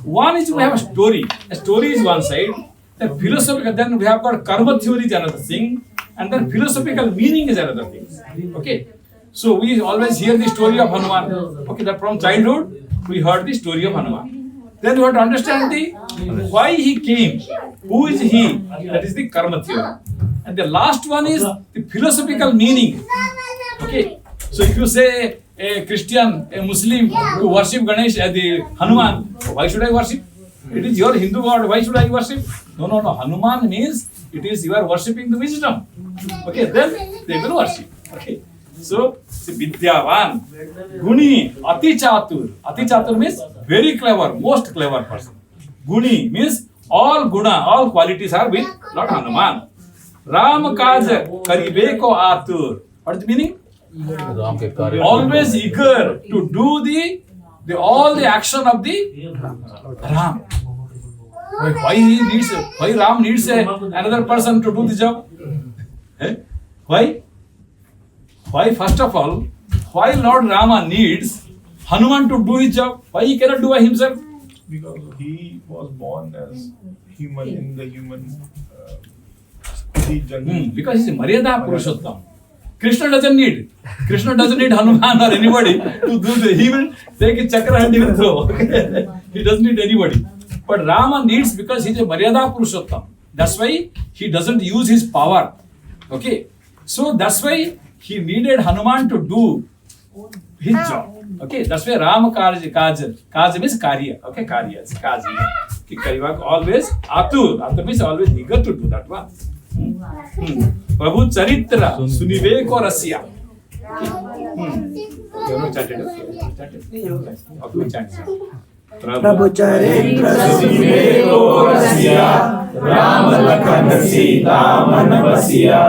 Speaker 3: one is we have a story. A story is one side. Then philosophical. Then we have got karma theory is another thing, and then philosophical meaning is another thing. Okay. So we always hear the story of Hanuman. Okay. That from childhood we heard the story of Hanuman. Then we have to understand the why he came. Who is he? That is the karma theory. And the last one is the philosophical meaning. Okay. So if you say a Christian, a Muslim, to worship Ganesh as the Hanuman, why should I worship? It is your Hindu god, why should I worship? No. Hanuman means it is you are worshipping the wisdom. Okay, then they will worship. Okay. So Vidyavan, Guni, Ati Chatur. Ati Chatur means very clever, most clever person. Guni means all guna, all qualities are with Lord Hanuman. Ram Kaj Karibe Ko Atur. What is the meaning? Always eager to do all the action of the Ram. Why Ram needs another person to do the job? Why? First of all, why Lord Rama needs Hanuman to do his job? Why he cannot do by himself?
Speaker 4: Because he was born as human in the human jungle.
Speaker 3: Because he's a Maryada Purushottam. Krishna doesn't need Hanuman or anybody to do the. He will take a chakra and he will throw. Okay? He doesn't need anybody. But Rama needs because he's a Maryada Purushottam. That's why he doesn't use his power. Okay. So that's why he needed Hanuman to do his job. Okay. That's why Rama Kaj means Karya. Okay. Karya. It's Kaji. Okay. Always Atur. Atur means always eager to do that one. Prabhu Charitra, Sunivek or Rasya. You know chanted, okay? Chanted.
Speaker 6: Prabhu Charitra Suniveko Rasya Rama Lakshmana Sita Manavasya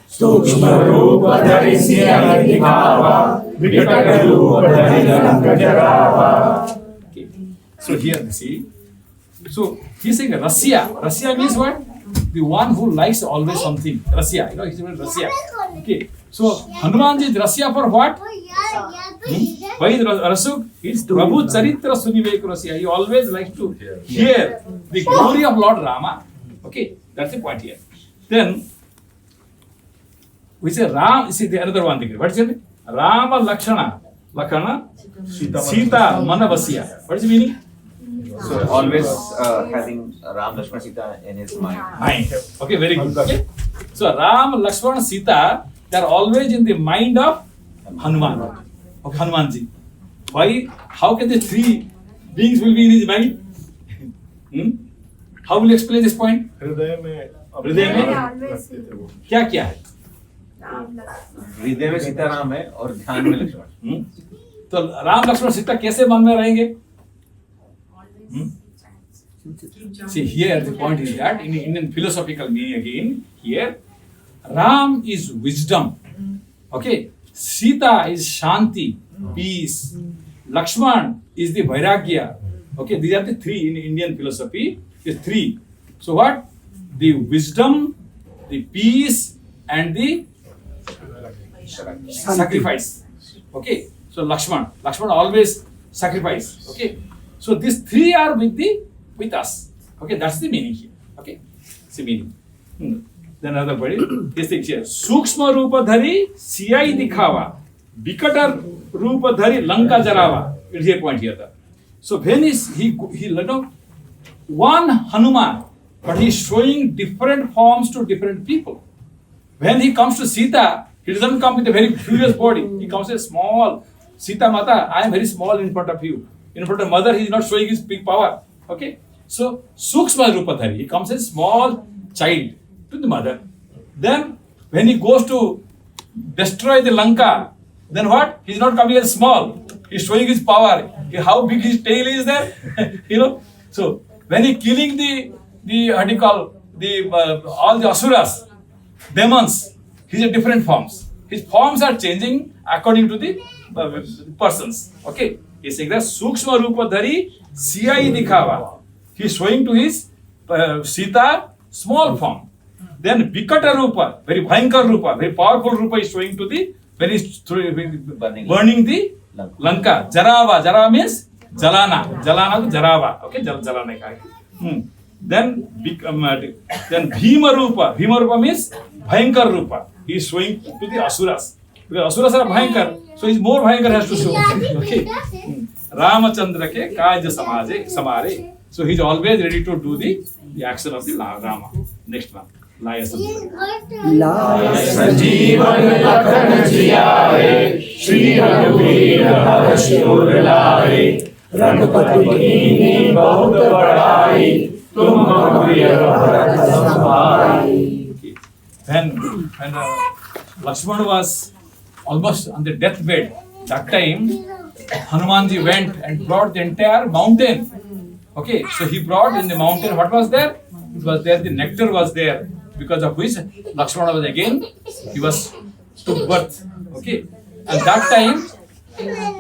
Speaker 6: Sukshma Rupa Dharisya Dikava Vikata Rupa Dharisya Jarava.
Speaker 3: So here, see. So he's saying Rasya. Rasya means what? The one who likes always something. Rasya. You know, he's even Rasya. Okay. So Hanuman is Rasya for what? Why is Rasuk? It's Prabhu Charitra Sunivek Rasya. He always likes to hear the glory of Lord Rama. Okay, that's the point here. Then we say Ram. See the another one thing. What is it? Rama Lakshana Sita Manavasya. What is the meaning?
Speaker 5: So always having Ram, Lakshmana, Sita in his mind.
Speaker 3: Okay, very good. Okay. So Ram, Lakshmana, Sita, they are always in the mind of Hanuman. Okay, Hanumanji. Why? How can the three beings will be in his mind? How will you explain this point?
Speaker 4: हृदय में
Speaker 3: हृदय में क्या है?
Speaker 5: हृदय में सीताराम है और ध्यान में लक्ष्मण.
Speaker 3: तो राम, लक्ष्मण, सीता कैसे मन में रहेंगे? See here the point is that in Indian philosophical meaning again here Ram is wisdom, okay, Sita is Shanti, peace, Lakshman is the Vairagya, okay, these are the three in Indian philosophy, the three. So what? The wisdom, the peace and the sacrifice, okay. So Lakshman always sacrifice, okay. So these three are with us. Okay, that's the meaning here. Okay, it's the meaning. Then another word is this here. Sukshma Rupa Dhari Siyai Dikhava. Vikata Rupa Dhari Lanka Jarava. It's here point here. So when is he one Hanuman, but he's showing different forms to different people. When he comes to Sita, he doesn't come with a very furious body. He comes as small. Sita Mata, I am very small in front of you. In front of mother, he is not showing his big power. Okay? So, Sukshma Rupadhari, he comes as small child to the mother. Then, when he goes to destroy the Lanka, then what? He is not coming as small. He is showing his power. How big his tail is there? You know? So, when he killing the what do you call, all the Asuras, demons, he is in different forms. His forms are changing according to the persons. Okay? He is saying that Sukshma Rupa Dhari Siyai Dikhava. He is showing to his Sita small form. Then Vikata Rupa, very Bhayankar Rupa, very powerful Rupa is showing to the when he is burning the Lanka. Jarava means Jalana to Jarava. Okay, Jalana. Then Bhima Rupa means Bhayankar Rupa. He is showing to the Asuras. Because Asuras are Bhayankar, so his more Bhayankar has to show. Okay. Ramachandra ke kaj samare. So he is always ready to do the action of the Rama. Next one. Laya
Speaker 6: Sanjeevan Lakhan Jiyaye Shri Raghuveer Harshi Ur Laye Raghupati Kini Bahut Badai Tum Raghuveer Bharat Sambhai.
Speaker 3: When Lakshmana was almost on the deathbed, that time Hanumanji went and brought the entire mountain. Okay, so he brought in the mountain, what was there? It was there, the nectar was there, because of which Lakshmana was again, he was took birth. Okay, and that time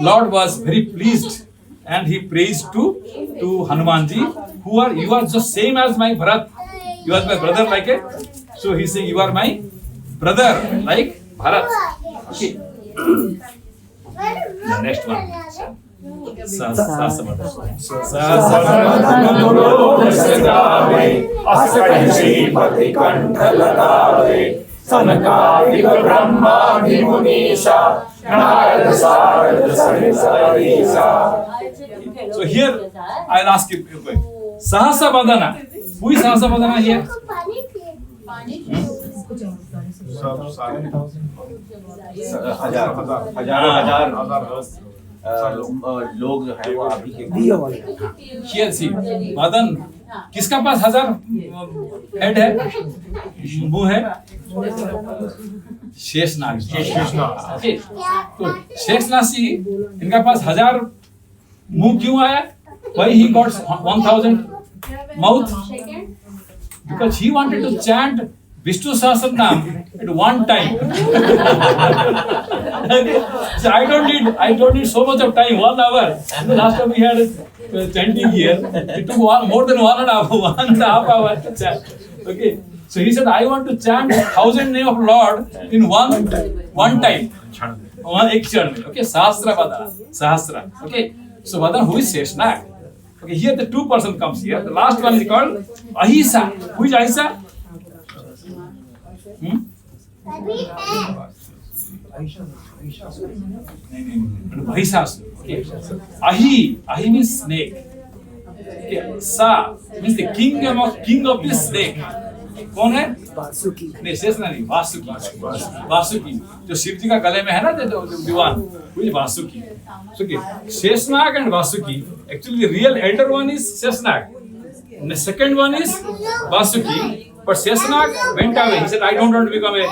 Speaker 3: Lord was very pleased and he praised to Hanumanji, you are just same as my Bharat. You are my brother like it. So he saying, you are my brother like Bharat. Okay. The next one. Sahasrabandhan.
Speaker 6: Shripati कंठ लगावे सनकादिक ब्रह्मादि मुनीसा नारद सारद सहिसा.
Speaker 3: So here I'll ask you a question. Sahasrabandhana. Who is Sahasrabandhana here?
Speaker 4: सब सारे
Speaker 5: हजारों लोग जो है वो अभी के
Speaker 3: Here see. Madan किसका पास 1000 हेड है? मुंह है? शेषनाग. Okay. तो शेषनाग इनका पास 1000 मुंह क्यों आया? Why he got 1000 mouth? Because he wanted to chant Vishnu Sahasranam at one time. So I don't need so much of time, 1 hour. Last time we had chanting here, it took more than 1.5 hours to chant. Okay, so he said, I want to chant 1000 name of Lord in one time. One action. Okay, Sahasra Badana. Sahasra. Okay, so Badana, who is Sheshnag? Okay, here the 2 person comes here. The last one is called Ahisa. Who is Ahisa? Mahishasura. Okay. Ahi means snake. Okay. Sa means the king of this snake. कौन है? वासुकी. नहीं शेषनाग नहीं, वासुकी जो शिव जी का गले में है ना दीवान, वो Vasuki. Okay. Sheshnag and Vasuki. Actually, the real elder one is Sheshnag. And the second one is Vasuki. But Sheshnag went away. He said, I don't want to become a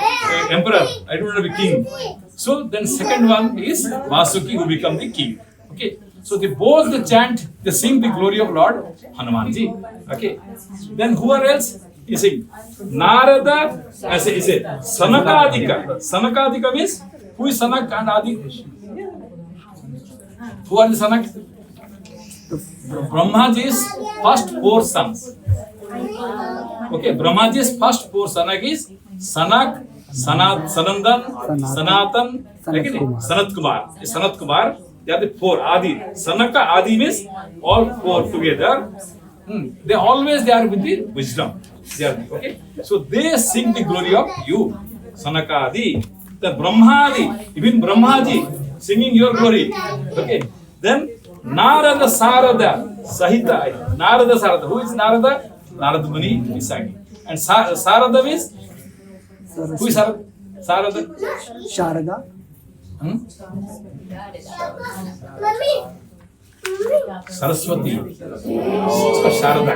Speaker 3: emperor. I don't want to be king. So then second one is Vasuki who become the king. Okay. So they both they sing the glory of Lord Hanumanji. Okay. Then who are else? You see, Narada, I say Sanakadika. Sanakadika means who is Sanak and Adi? Who are the Sanak? Brahmaji's first 4 sons. Okay, Brahmaji's first 4 Sanak is Sanak, Sanandan, Sanatan, Sanat Kumar. Sanat Kumar, they are the 4 Adi. Sanaka Adi means all 4 together. They are with the wisdom. Okay, so they sing the glory of you, Sanaka Adi. The Brahmadi, even Brahmaji singing your glory. Okay, then Narada Sarada Sahita. Narada Sarada. Who is Narada? Narada Muni is singing. And Sarada means who is Sarada?
Speaker 7: Sharada.
Speaker 3: Saraswati. It's Sharada.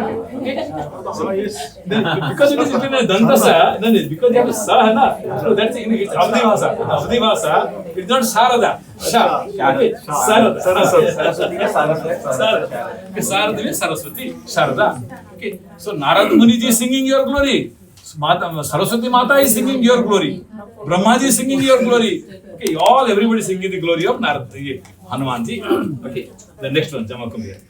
Speaker 3: Because it is written in Dantasa, because you have Sa, so that's in it's Avdi Bhasa. Avdi Bhasa, it's not Sharada. Okay. Sarada means Saraswati. Sharada. Okay. So Narada Muni ji is singing your glory. Saraswati Mata is singing your glory. Brahmaji is singing your glory. Okay, everybody singing the glory of Narada, Hanumanji. Okay, the next one, Jamakum here.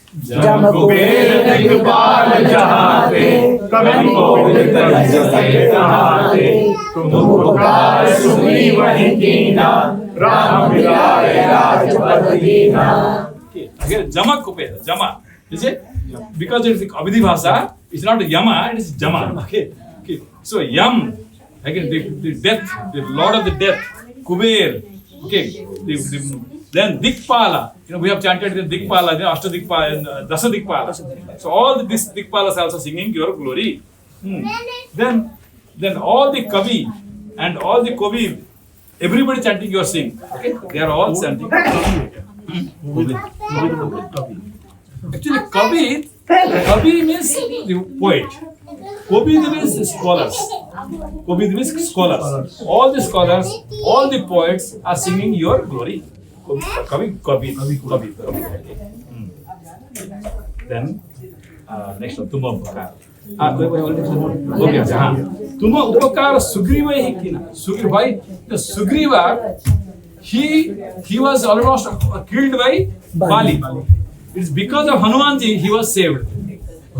Speaker 6: Kuber Digpal जहाँ पे कभी कोविद जैसे कहाँ पे तुम पुकार सुनी वही कीना राम मिलाए राजपद दीना.
Speaker 3: Again, Jama Kuber, Jama. Is it? Because it is Abhidhi Bhasa, it's not Yama, it is Jama. Okay. So Yam, again the death, the Lord of the death, Kuber. Okay. Then Dikpala. We have chanted the Dikpala, then Ashtadikpala, and Dasadikpala. So all the Dikpalas also singing your glory. Then all the Kavi and all the Kavi, everybody chanting your sing. Okay? They are all chanting. Actually, Kavi means the poet. Kavi means scholars. Kavi means scholars. All the scholars, all the poets are singing your glory. Kavi. Then next one, Tuma Upakar. Okay, Tuma Upakar Sugriva hi kina. Sugriva, he was almost killed by Bali. It is because of Hanumanji he was saved.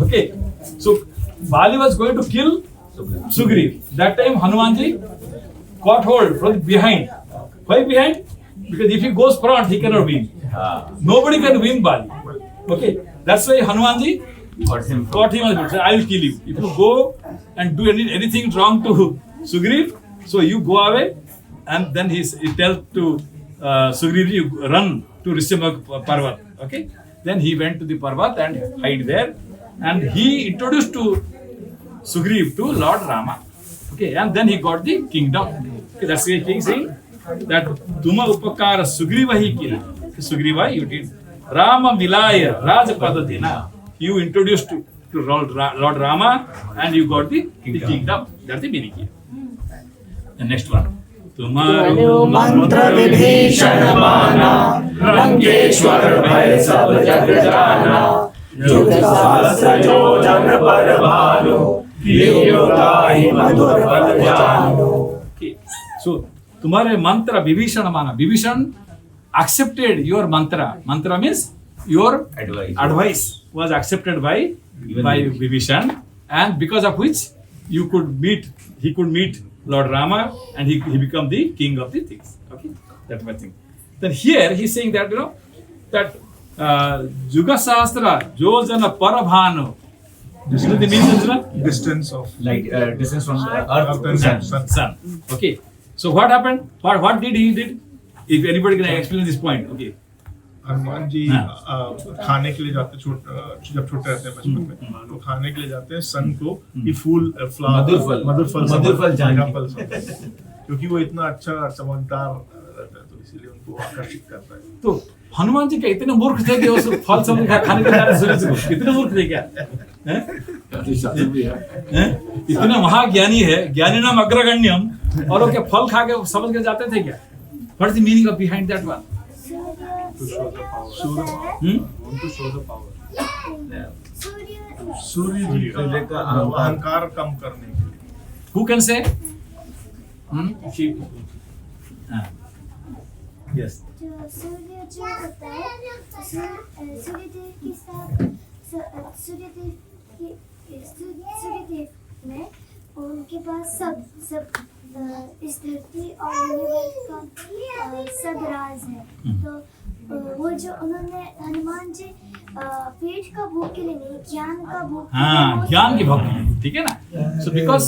Speaker 3: Okay, so Bali was going to kill Sugriva. That time Hanumanji caught hold from behind. Why behind? Because if he goes front, he cannot win. Nobody can win Bali. Okay, that's why Hanumanji got him and said, I will kill you. If you go and do anything wrong to Sugriv, so you go away, and then he tells to Sugriv, you run to Rishyamukh Parvat. Okay, then he went to the Parvat and hid there, and he introduced to Sugriv to Lord Rama. Okay, and then he got the kingdom. Okay, that's why he is saying that Tuma Upakara Sugrivahi Kila. Sugriva, you did. Rama Milaya Rajapadadina. You introduced to Lord Rama and you got the kingdom. That's the meaning here. The next one.
Speaker 6: Manu मंत्र विभीषण माना लंकेश्वर भय सब जग जाना युग सहस्र योजन पर भानु कीर्ति गाहि मधुर फल जानो.
Speaker 3: Okay, so तुम्हारे मंत्र विभीषण माना. Vibhishan accepted your mantra. Mantra means your advice was accepted by Vibhishan, and because of which he could meet Lord Rama, and he become the king of the things. Okay, that's my thing. Then here he's saying that that Yuga Sahasra Jojana Parabhanu. You know the meaning?
Speaker 4: Distance of
Speaker 5: Like distance from earth to
Speaker 4: and
Speaker 5: sun.
Speaker 3: Sun. Okay, so what happened? What did he did? If anybody can explain this point, okay.
Speaker 4: Hanuman ji खाने के लिए जाते जब छोटे रहते हैं बचपन में तो खाने के लिए जाते हैं सन को कि फूल मधुर फल जाने क्योंकि वो इतना अच्छा चमकदार रहता है तो इसीलिए उनको आकर्षित करता है.
Speaker 3: तो हनुमान जी क्या इतने मूर्ख थे कि उस फल समझ खाने के लिए सूरज को कितने मूर्ख थे क्या? इतने महाज्ञानी है, ज्ञानी नाम अग्रगण्यम, और वो क्या फल खा के समझ के जाते थे क्या? What is the meaning of behind that one?
Speaker 4: To show the power. सूर्य का अहंकार कम करने के लिए.
Speaker 3: Who can say? Yes.
Speaker 7: सूर्य जो होता है सूर्यदेव में उनके पास सब इस धरती और यूनिवर्स का सब राज है. तो वो जो उन्होंने हनुमान जी पेट का भूख के लिए नहीं, ज्ञान का भूख.
Speaker 3: हाँ, ज्ञान की भक्ति, ठीक है ना? So because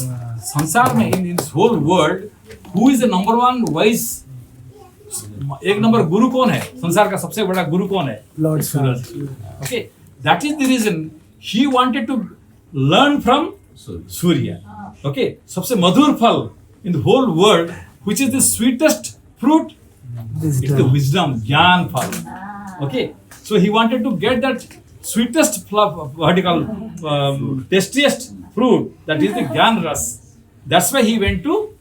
Speaker 3: संसार में in this whole world, who is the number one wise? एक नंबर गुरु कौन है? संसार का सबसे बड़ा गुरु कौन है?
Speaker 6: Lord
Speaker 3: Suraj. Okay, that is the reason he wanted to learn from Surya. Okay, सबसे मधुर फल in the whole world, which is the sweetest fruit, it's the wisdom, jnana phal. Okay, so he wanted to get that sweetest, tastiest fruit, that is the jnana ras. That's why he went to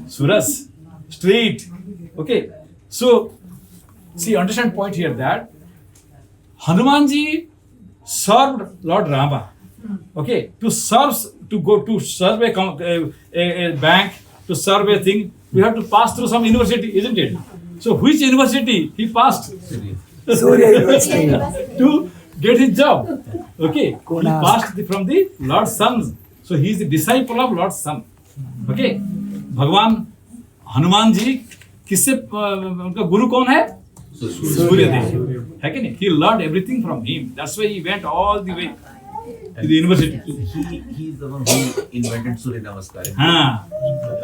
Speaker 3: Suras street. Okay, so see, understand point here that Hanumanji served Lord Rama. Okay, to go to serve a bank, to serve a thing, we have to pass through some university, isn't it? So which university he passed?
Speaker 6: Surya University.
Speaker 3: To get his job. Okay, he passed from the Lord's Son. So he is the disciple of Lord's Son. Okay, भगवान हनुमान जी किससे उनका गुरु कौन है? सूर्यदेव, है कि नहीं? He learned everything from him. That's why he went all the way to the university.
Speaker 5: He is the one who invented Surya Namaskar.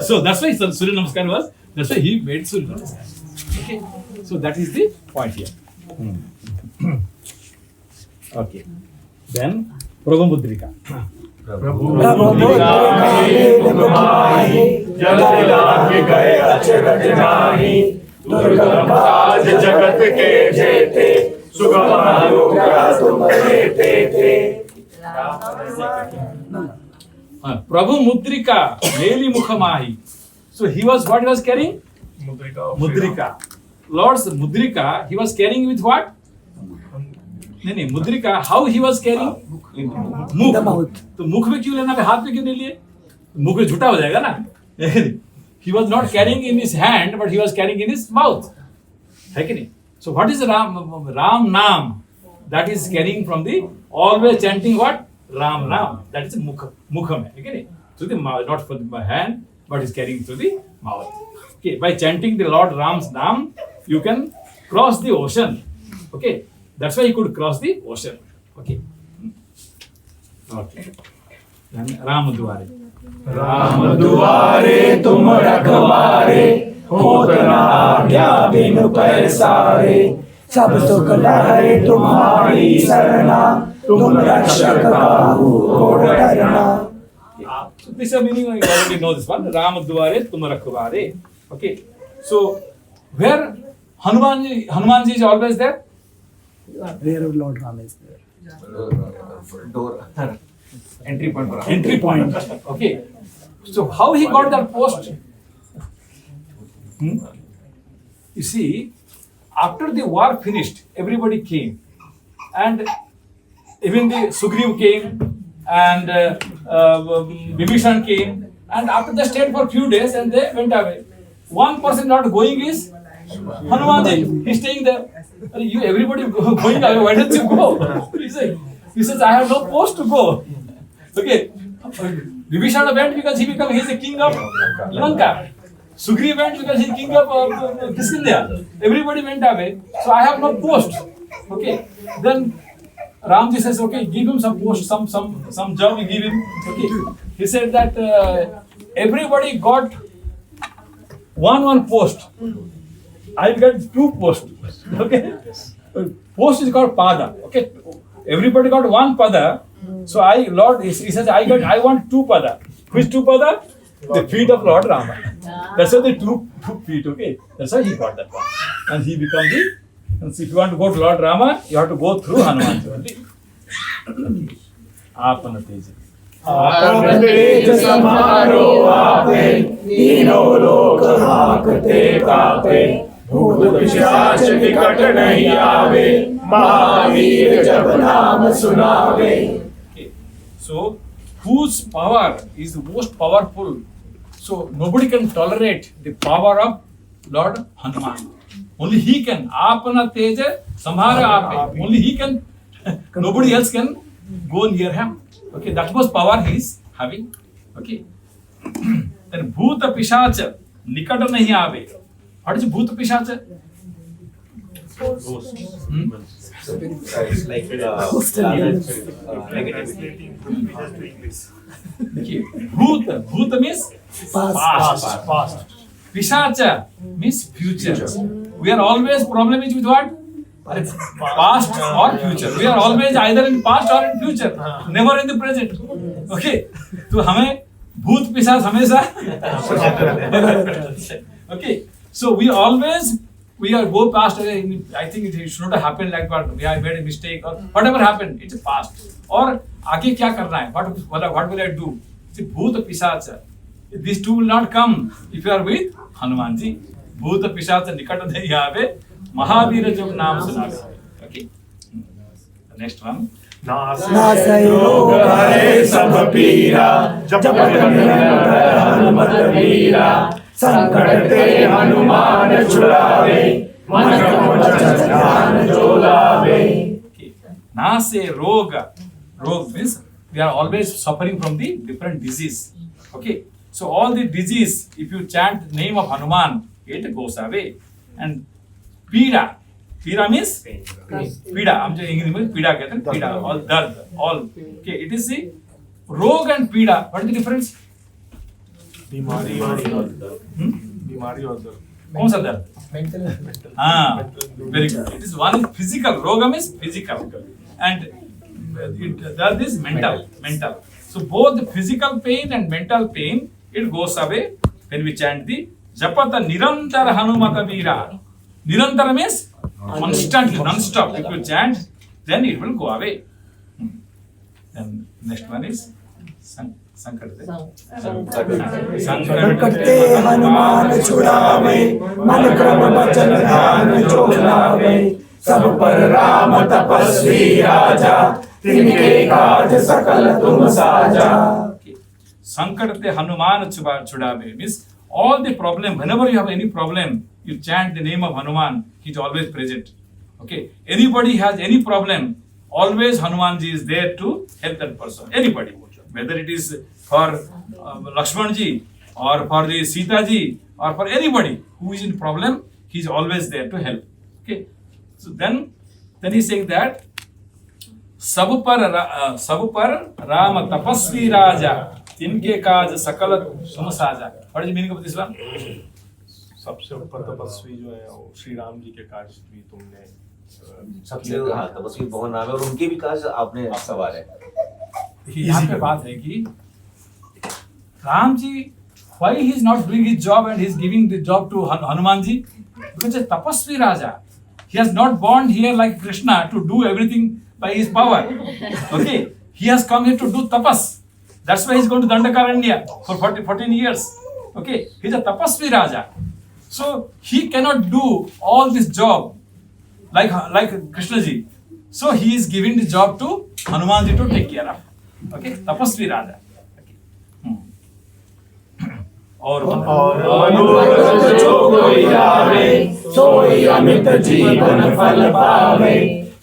Speaker 3: So that's why Surya Namaskar was. That's why he made Surya Namaskar. Okay. So that is the point here. Okay. Then Prabhu Mudrika.
Speaker 6: प्रभु जल के गए अचरज जाहि दुर्गम काज जगत के जेते सुगम अनुग्रह तुम देते थे.
Speaker 3: Prabhu Mudrika, Leli Mukhamahi. So what he was carrying? Mudrika. Lord's Mudrika, he was carrying with what? नहीं, Mudrika, how he was carrying? मुख. तो मुख में क्यों लेना, हाथ में क्यों नहीं लिए? मुख में झूठा हो जाएगा ना. He was not carrying in his hand, but he was carrying in his mouth. है कि नहीं? So what is Ram Naam? That is carrying from the, always chanting what? Ram Naam. That is mukham, है कि नहीं? So not for the hand, but is carrying through the mouth. Okay, by chanting the Lord Ram's name, you can cross the ocean. Okay, that's why he could cross the ocean. Okay. Okay. Then Ram Duare.
Speaker 6: Ram दुआरे तुम रखवारे, होत न आज्ञा बिनु पैसारे। सब सुख लहरे तुम्हारी सरना, तुम रक्षक काहू को डरना।
Speaker 3: So this is a meaning, you already know this one. Ram Duare Tum Rakhware. Okay. So where Hanumanji is always there?
Speaker 6: Where Lord Ram is there.
Speaker 5: Door. Entry point for us.
Speaker 3: Entry point. Okay. So how he got that post? You see, after the war finished, everybody came, and even the Sugriv came, and Vibhishan came, and after they stayed for a few days and they went away. One person not going is Hanumanji. He's staying there. You everybody going away. Why don't you go? He says, I have no post to go. Okay. Vibhishan went because he is the king of Lanka. Sugriv went because he is king of Kiskindya. Everybody went away. So I have no post. Okay. Then Ramji says, okay, give him some post, some job we give him. Okay. He said that everybody got one post. I got 2 posts. Okay. Post is called pada. Okay. Everybody got 1 pada. So he says, I want 2 pada. Which 2 pada? The feet of Lord Rama. That's why the 2 feet. Okay. That's why he got that one. And he became the. And if you want to go to Lord Rama, you have to go through Hanumanji only. Apana Teja.
Speaker 6: आपन तेज समारो आपे, तीनों लोक हांकते कापे। भूत पिशाच निकट नहीं आवे, महावीर जब नाम सुनावे।
Speaker 3: So, whose power is the most powerful? So, nobody can tolerate the power of Lord Hanuman. Only he can. Apana teja samhara ape. Only he can. Nobody else can go near him. Okay, that was power he is having. Okay. Then bhuta pishacha nikata nahi aave. What is bhuta pishacha?
Speaker 5: It's like negativity.
Speaker 3: Okay. Bhuta means past. Pishacha means future. We are always problem is with what? Past or future. We are always either in past or in future. Never in the present. Okay. तो हमें भूत पिशाच हमेशा. Okay. So we are go past. I think it should not have happened like what we have made a mistake or whatever happened. It's past. और आगे क्या करना है? What will I do? See, भूत पिशाच. These 2 will not come if you are with Hanumanji. Bhuta Pishacha Nikata Nahi Aave, Mahavira Jog Naam Sunave. Okay. The next one.
Speaker 6: नासै रोग हरे सब पीरा, जपत निरंतर हनुमत वीरा। संकट ते हनुमान छुड़ावे, मन क्रम वचन ध्यान जो लावे।
Speaker 3: Nase roga. Roga means we are always suffering from the different disease. Okay. So all the disease, if you chant the name of Hanuman, it goes away. And pida means pida. I'm just English means pida. Pida, all dard, all. Okay, it is the rog and pida. What is the difference?
Speaker 4: बीमारी और दर्द. बीमारी और दर्द.
Speaker 3: कौन सा दर्द? हाँ, very good. It is one is physical. Roga means physical, and dard is mental. So both the physical pain and mental pain, it goes away when we chant the Japata Nirantara Hanumata Veera. Nirantara means constantly, non-stop. If you chant, then it will go away. Then next one is Sankarte.
Speaker 6: संकटे हनुमान छुड़ावे, मन क्रम वचन ध्यान जो लावे। सब पर राम तपस्वी राजा, तिनके काज सकल तुम साजा।
Speaker 3: Sankarte Hanuman Chudave means all the problem, whenever you have any problem, you chant the name of Hanuman, he is always present. Okay. Anybody has any problem, always Hanumanji is there to help that person. Anybody. Whether it is for Lakshmanji or for the Sita ji, or for anybody who is in problem, he is always there to help. Okay, so then he's saying that सब पर राम तपस्वी राजा तिनके काज सकल तुम साजा. What is the meaning of this one?
Speaker 4: सबसे ऊपर तपस्वी जो है वो श्री राम जी के कार्य भी तुमने
Speaker 5: सबसे तपस्वी भगवान राम है और उनके भी काज आपने सवार है.
Speaker 3: यहाँ पे बात है कि Ram ji, why he is not doing his job and he is giving the job to Hanuman ji? Because a tapasvi raja, he has not born here like Krishna to do everything by his power. Okay, he has come here to do tapas. That's why he is going to Dandakaranya for 14 years. Okay, he is a tapasvi raja. So he cannot do all this job like Krishna ji. So he is giving the job to Hanuman ji to take care of. Okay, tapasvi raja. और
Speaker 6: मनोरथ जो कोई लावे सोई अमित जीवन फल पावे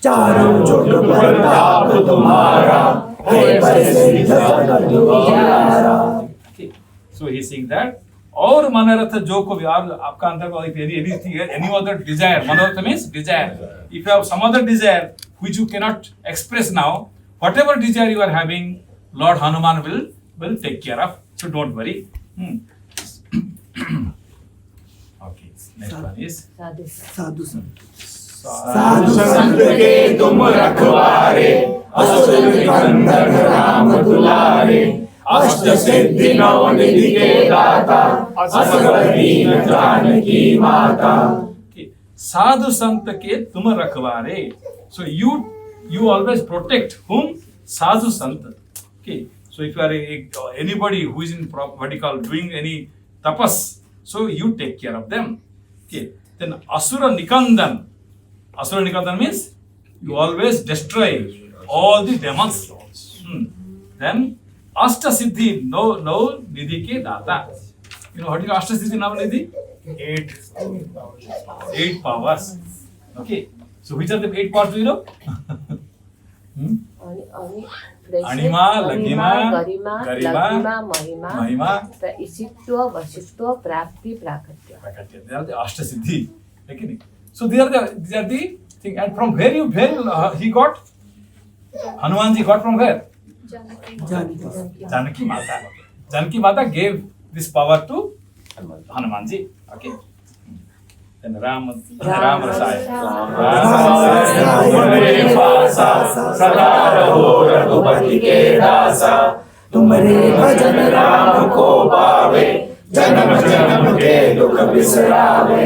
Speaker 6: चारों जुग प्रताप तुम्हारा है प्रसिद्ध जगत उजियारा.
Speaker 3: Okay, so he is saying that और मनोरथ जो को भी आपका अंदर को any other desire, मनोरथ means desire. If you have some other desire which you cannot express now, whatever desire you are having, Lord Hanuman will take care of. So don't worry. Okay, next one is
Speaker 6: साधु संत के तुम रखवारे असुर निकंदन राम दुलारे अष्ट सिद्धि नौ निधि के दाता असबर दीन जानकी माता.
Speaker 3: Okay, साधु संत के तुम रखवारे. So you always protect whom? Sadhu Sant. Okay, so if you are anybody who is in what you call doing any tapas, so you take care of them. Okay, then Asura Nikandan. Asura Nikandan means you always destroy all the demons. Then Ashta Siddhi no Nidhi ke Data. You know what is Ashta Siddhi Nav Nidhi? 8 powers. Okay, so which are the 8 powers do you know? अणिमा लघिमा गरिमा महिमा
Speaker 2: ईशित्व वशिष्ठ प्राप्ति प्राकट्य.
Speaker 3: They are the Ashta Siddhi. So these are the thing. And from where he got? Hanumanji got from where? Janaki Mata. Janaki Mata gave this power to Hanumanji. Okay. Then Ram Rasaya.
Speaker 6: सदा रहो रघुपति के दासा तुम्हारे भजन राम को पावे जन्म जन्म के दुख बिसरावे.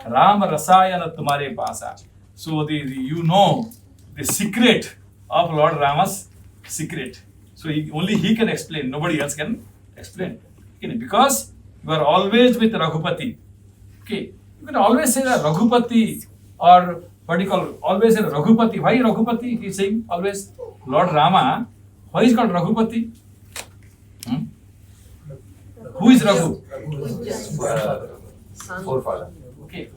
Speaker 3: Ram Rasayana tumhare pasa. So you know the secret of Lord Rama's secret. So only he can explain. Nobody else can explain. Okay, because you are always with Raghupati. Okay, you can always say that Raghupati or what do you call? Always say Raghupati. Why Raghupati? He is saying always Lord Rama. Why is called Raghupati? Who is Raghu?
Speaker 5: Forefather.
Speaker 3: Okay,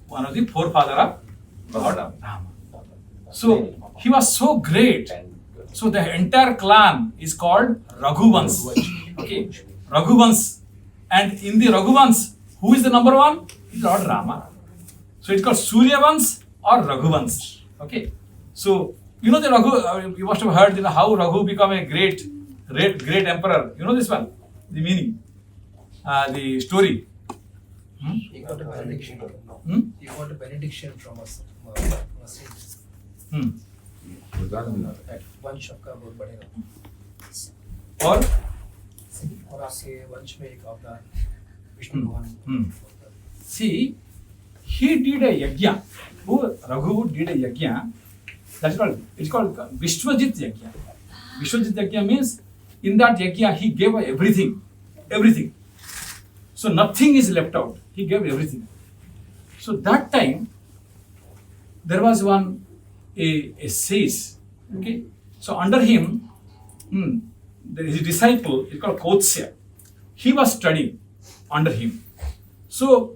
Speaker 3: one of the forefather of Lord Rama. So he was so great. So the entire clan is called Raghuvans. Okay, Raghuvans. And in the Raghuvans, who is the number one? Lord Rama. So it's called Suryavans or Raghuvans. Okay. So you know the Raghu. You must have heard how Raghu became a great emperor. You know this one, the meaning, the story.
Speaker 8: He got a benediction. He got a benediction from us. वंश आपका बहुत बढ़ेगा और आपके वंश में एक अवतार विष्णु भगवान.
Speaker 3: See, he did a yajna. Raghu did a yajna. It's called Vishwajit Yajna. Vishwajit Yajna means in that yajna he gave everything. So nothing is left out. He gave everything. So that time there was a sage. Okay. So under him, his disciple is called Kotsya. He was studying under him. So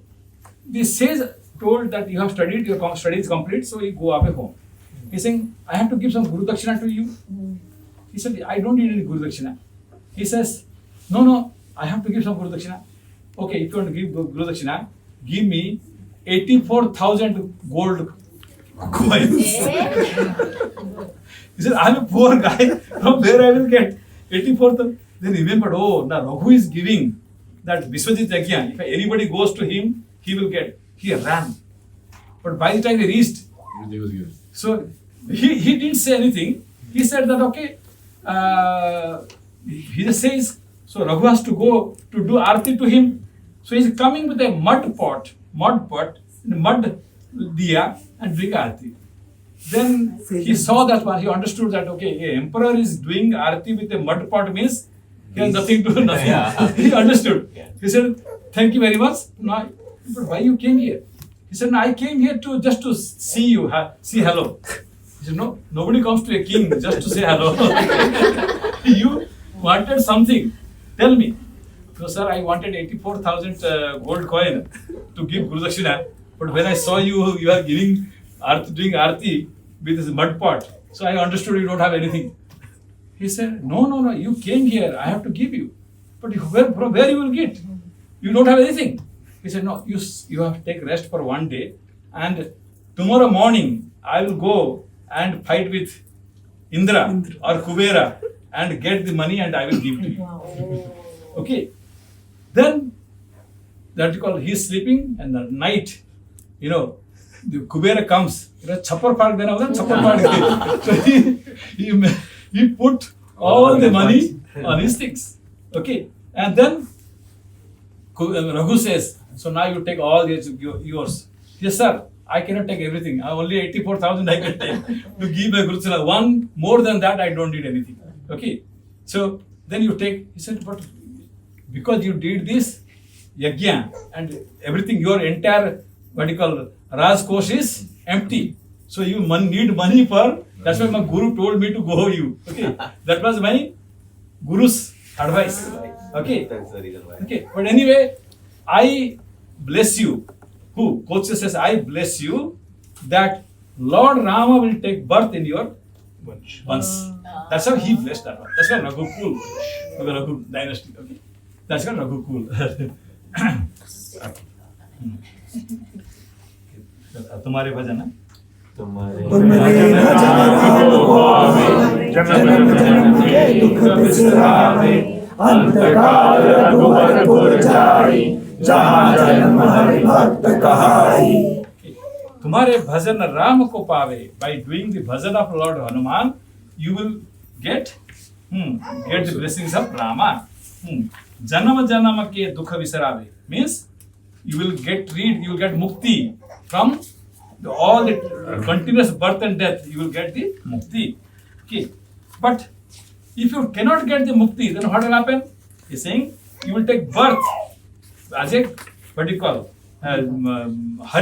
Speaker 3: the sage told that you have studied, your study is complete, so you go away home. He's saying, I have to give some Guru Dakshina to you. He said, I don't need any Guru Dakshina. He says, no, I have to give some Guru Dakshina. Okay, if you want to give Guru Dakshina, give me 84,000 gold coins. He said, I'm a poor guy. From where I will get 84,000? Then he remembered, oh, now Raghu is giving that Vishwajit Yajna. If anybody goes to him, he will get. He ran. But by the time he reached, so he didn't say anything. He said that, okay, he just says, so Raghu has to go to do arti to him. So he's coming with a mud pot, mud diya and doing arti. Then he saw that one, he understood that, okay, a emperor is doing arti with a mud pot means he has nothing to do, nothing.
Speaker 5: Yeah.
Speaker 3: He understood. He said, thank you very much. No, but why you came here? He said, no, I came here just to see you, see hello. He said, no, nobody comes to a king just to say hello. You wanted something. Tell me. So, sir, I wanted 84,000 gold coin to give Guru Dakshina. But when I saw you are giving doing arti with this mud pot. So I understood you don't have anything. He said, no, you came here. I have to give you. But from where you will get? You don't have anything. He said, no, you have to take rest for one day. And tomorrow morning, I will go and fight with Indra or Kubera and get the money and I will give to you. Okay. Then, that you call, he is sleeping and at night, the Kubera comes. Chapar part dena hoga, chapar part. So he put all the money on his things. Okay. And then Raghu says, so now you take all yours. Yes, sir. I cannot take everything. Only 84,000 I can take to give my Guru Dakshina. One more than that, I don't need anything. Okay. So then you take. He said, but because you did this yajna and everything, your entire Raj Kosh is empty. So you need money for. That's why my Guru told me to go you. Okay. That was my Guru's advice. Okay.
Speaker 5: That's the reason why.
Speaker 3: Okay. But anyway, I bless you. Who? Kocha says, I bless you that Lord Rama will take birth in your once. That's how he blessed that one. That's called Raghukul. Raghu dynasty. Okay. That's called Raghukul. तुम्हारे भजन है
Speaker 6: तुम्हारे भजन राम को आवे, जन्म जन्म के दुख बिसरावे, अंतकाल रघुवरपुर जाई, जहाँ जन्म हरि भक्त कहाई.
Speaker 3: तुम्हारे भजन राम को पावे. By doing the bhajan of Lord Hanuman, you will get the blessings of Rama. Janam janam ke dukha visarave means you will get mukti from all the continuous birth and death. You will get the mukti. Okay, but if you cannot get the mukti, then what will happen? He is saying you will take birth as a Hari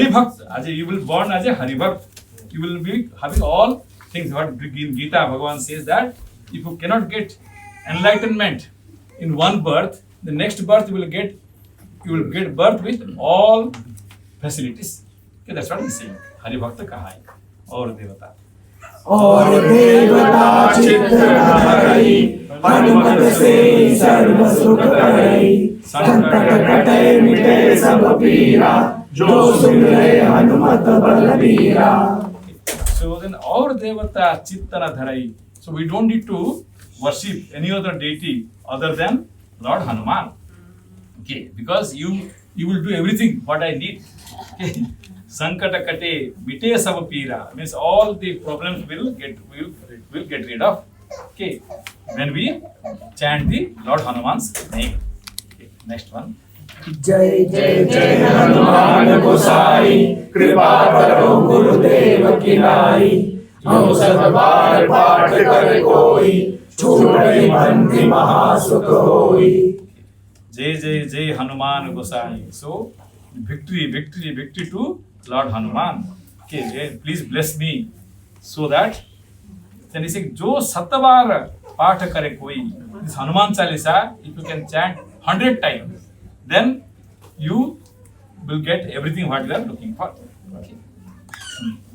Speaker 3: Bhakt. You will born as a Hari Bhakt. You will be having all things. What in Gita, Bhagavan says that if you cannot get enlightenment in one birth, the next birth you will get birth with all facilities. Okay, that's what he is saying. Hari Bhakta kahai. Aur devata.
Speaker 6: और देवता चित्त धरई, हनुमत से सर्व सुख करई, संकट कटे मिटे सब पीरा, जो सुमिरे हनुमत बलबीरा.
Speaker 3: So then our devata chittana dharai. So we don't need to worship any other deity other than Lord Hanuman. Okay, because you will do everything what I need. Okay. Sankata kate mite sab pira means all the problems will get rid of. Okay, when we chant the Lord Hanuman's name. Okay, next one.
Speaker 6: जय जय जय हनुमान गोसाई, कृपा करो गुरुदेव की नाई, औसत बार पाठ कर कोई, छूटे बंदी महासुख होई.
Speaker 3: Jai Jai Jai Hanuman Gosai. So victory to Lord Hanuman. Okay, please bless me so that. Then he said, Jo Satavar Path Kare Koi. This Hanuman Chalisa, if you can chant 100 times, then you will get everything what you are looking for. Okay.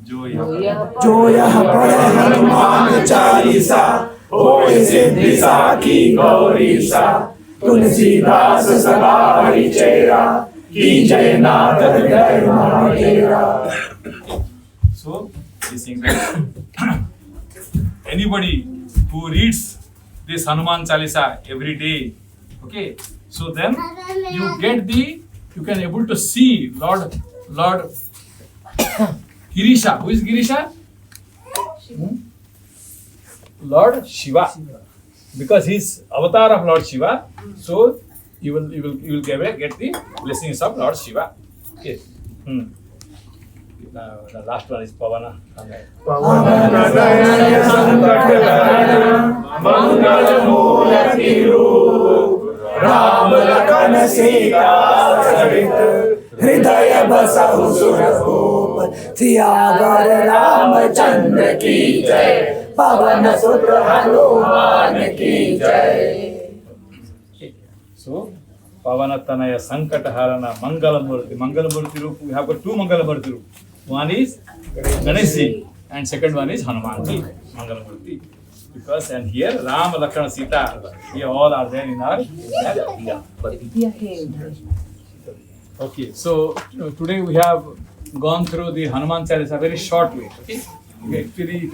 Speaker 3: जो
Speaker 6: यह पढ़े हनुमान चालीसा, होय सिद्धि साखी गौरीसा, तुलसीदास सदा हरि चेरा की जय नाथ हृदय महाडेरा।
Speaker 3: So, this thing that anybody who reads this Hanuman Chalisa every day, okay, so then you can able to see Lord Girisha. Who is Girisha? Lord Shiva. Because he is avatar of Lord Shiva, so you will get the blessings of Lord Shiva. Okay. The last one is Pavana.
Speaker 6: Ram Lakhan Sita सहित हृदय बसहु सुरभूप सियावर रामचंद्र की जय पवन सुत हनुमान की जय।
Speaker 3: So, Pavanatanaya Sankataharana Mangalamurti. Mangalamurti Roop, we have got two Mangalamurti Roop. One is Ganeshji and second one is Hanumanji, Mangalamurti. Because and here Ram, Lakshmana, Sita, here all are there in our India. Okay, so today we have gone through the Hanuman Chalisa very short way. Okay, actually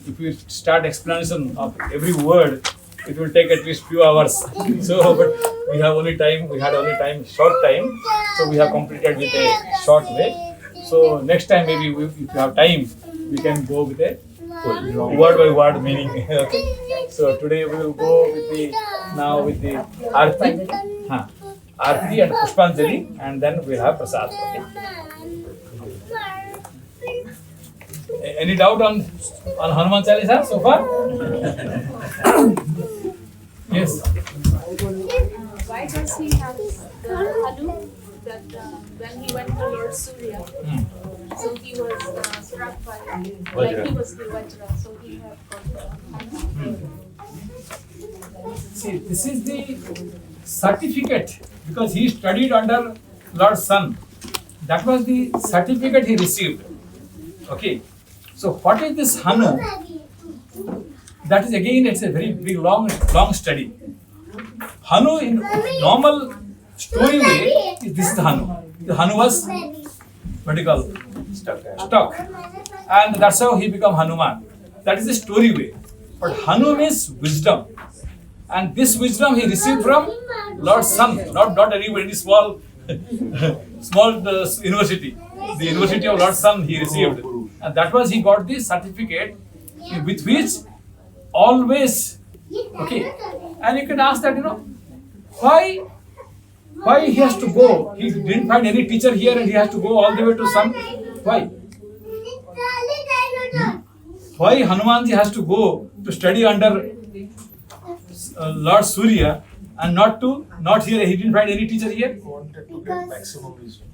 Speaker 3: if you start explanation of every word, it will take at least few hours. So, but we had only short time. So we have completed with a short way. So next time maybe if you have time, we can go with a word by word meaning. Okay. So today we will go with the Aarti, Aarti and Pushpanjali, and then we will have Prasad. Okay. Any doubt on Hanuman Chalisa so far? Yes.
Speaker 9: Why does he have the Hanu that when he went to Lord Surya, so he was struck by like he was the Vajra, so he had got the Hanu.
Speaker 3: See, this is the certificate because he studied under Lord Sun. That was the certificate he received. Okay. So what is this Hanu? That is again, it's a very big, long study. Hanu in normal story way, this is the Hanu. The Hanu was vertical, stuck. And that's how he became Hanuman. That is the story way. But Hanu means wisdom. And this wisdom he received from Lord Sun, not any small university. The University of Lord Sun he received. And that was he got the certificate with which always, okay. And you can ask that, why he has to go? He didn't find any teacher here and he has to go all the way to Sun. Why? Why Hanumanji has to go to study under Lord Surya and not here? He didn't find any teacher here?
Speaker 4: He wanted to get maximum wisdom.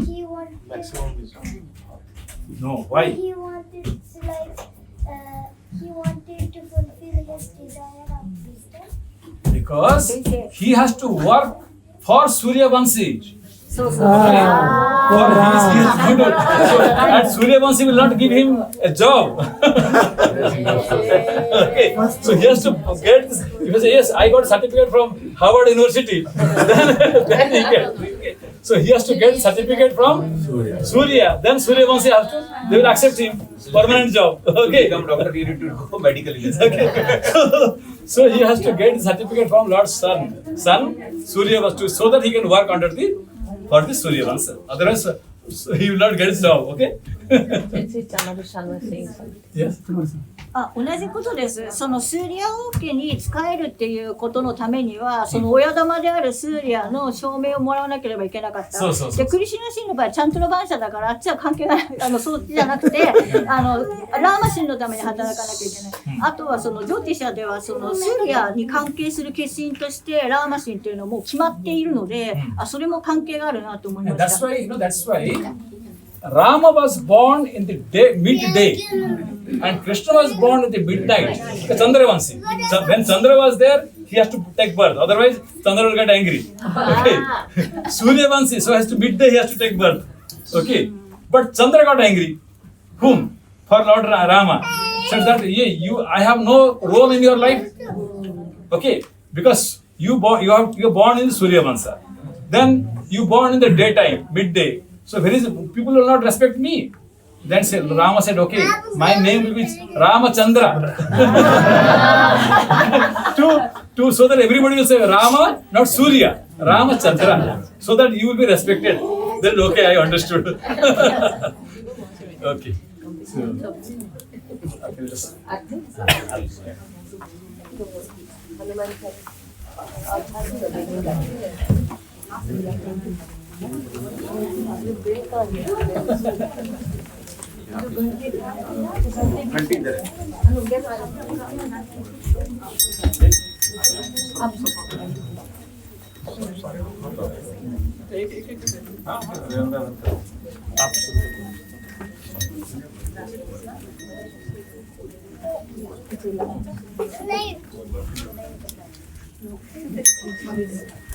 Speaker 7: He wanted
Speaker 4: Maximum wisdom.
Speaker 3: No, why?
Speaker 7: he wanted to fulfill his desire of wisdom.
Speaker 3: Because he has to work for Surya Vansi.
Speaker 1: So,
Speaker 3: And Surya Vansi will not give him a job. Okay. So he has to get this. If you say, yes, I got certificate from Harvard University, then he gets. So he has to get certificate from Surya. Then Surya Vansi has to, they will accept him permanent job. Okay.
Speaker 5: Become doctor, you need to go medical.
Speaker 3: Okay. So he has to get certificate from Lord Sun, Surya Vansi, so that he can work under for the Surya Vansi. Otherwise, he will not get his job. Okay. Yes.
Speaker 10: 同じことです。そのスーリア王家に仕えるっていうことのためには、その親玉であるスーリアの証明をもらわなければいけなかった。
Speaker 3: そう。
Speaker 10: で、クリシュナ神の場合、ちゃんとの番者だから、あっちは関係ない、そっちじゃなくて、ラーマ神のために働かなきゃいけない。あとは、そのジョティシャでは、そのスーリアに関係する化身として、ラーマ神っていうのはもう決まっているので、それも関係があるなと思いました。
Speaker 3: That's why, Rama was born in the midday, and Krishna was born in the midnight. Chandravanshi. When Chandra was there, he has to take birth. Otherwise, Chandra will get angry. Okay. Suryavanshi, so has to midday he has to take birth. Okay. But Chandra got angry. Whom? For Lord Rama. Said that, I have no role in your life. Okay. Because you're born in Surya Vansa. Then you born in the daytime, midday. So people will not respect me. Then Rama said, okay, my name will be Ramachandra. So that everybody will say Rama, not Surya, Ramachandra. So that you will be respected. Then okay, I understood. Okay. So,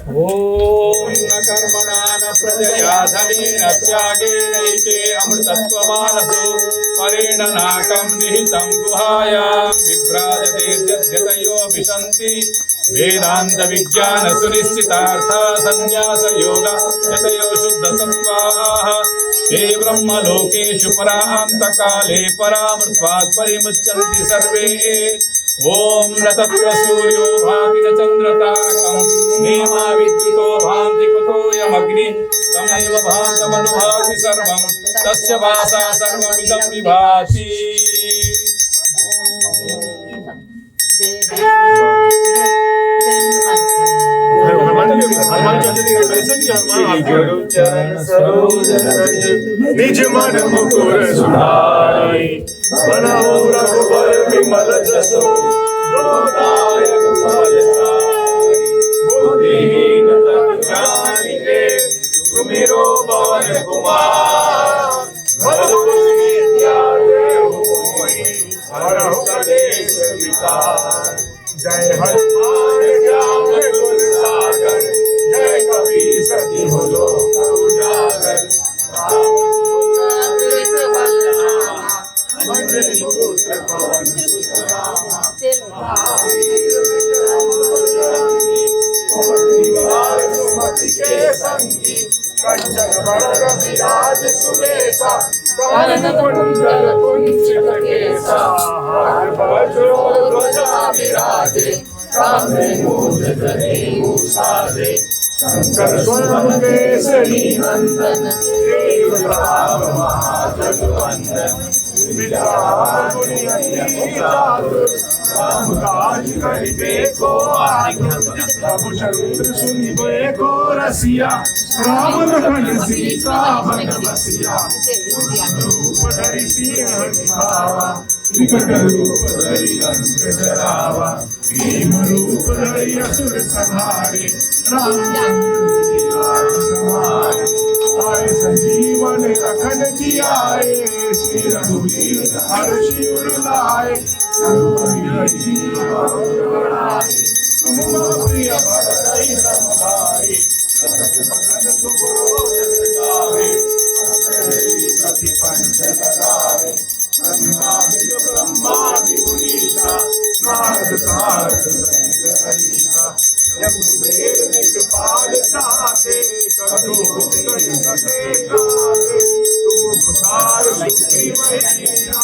Speaker 3: Om Nakarmana Prajaya Dhalina Tyagenayke Amrtattvamanasu Parena Nakam Nihitam Guhayam Vibrajate Jatayo Vishanti Vedanta Vijnana Sunischitartha Sannyasa Yoga Jatayo Shuddha Sattvaha Te Brahma Lokeshu Parahanta Kale Paramrtvat Parimuchanti Sarve Om Natatra Suryo Bhati Chandra Tarakam Nema Vidyuto Bhanti Kuto Yamagni Tamaiva Bhantam Anubhati Sarvam Tasya Vasa Sarvamidam Vibhati.
Speaker 6: निज मन मुकुर सुधारी बनाओ रघुबर विमल जसो जोदायक फलचारी बुद्धिहीन तनु जानिके सुमिरो पवन कुमार भव विद्या देहु मोहि हरहु कलेश विकार जय हनुमान ज्ञान गुण सागर जय कपी सती हो उजागर के संगी कंचन वरद विराज सुबेसा कानन कुंडल कुंचित केसा हार वज्रोर ध्वजा विराजे कांधे मूंज जनेऊ साजे शंकर स्वयं केसरी नंदन देव राम महाजगवंदन विद्यावान गुणी अति चातुर राम काज करिबे को आतुर प्रभु चरित्र सुनिबे को रसिया राम लखन सीता मन बसिया रूप धरि सिंह दिखावा विकट रूप धरि अंक जरावा भीम रूप धरि असुर संहारे रामचंद्र संहारे आए संजीवन लखन जियाए श्री रघुवीर हर्षि उर लाए तुम प्रिय भरतहि समभाई भगन सुबोध गावे प्रति पंच लगावे संभावित ब्रह्मादि मुनीषा नारद सारद सहित रहीसा जब वेद कृपाल चाहते कटोर सके गावे तुम उपकार सुखी मैया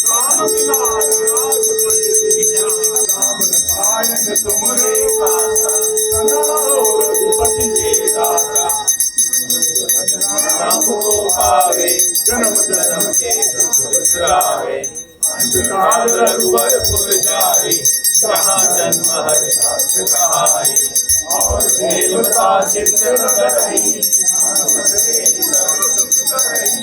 Speaker 6: राम मिलान राजपति दिया राम रसायन तुमरे पासा सदा रघुपति के दासा राम को पावे जन्म जन्म के दुख बिसरावे अंतकाल रघुवर पुर जाई जहाँ जन्म हरि भक्त कहाई और देवता चित्त न धरई हनुमते सब सुख करई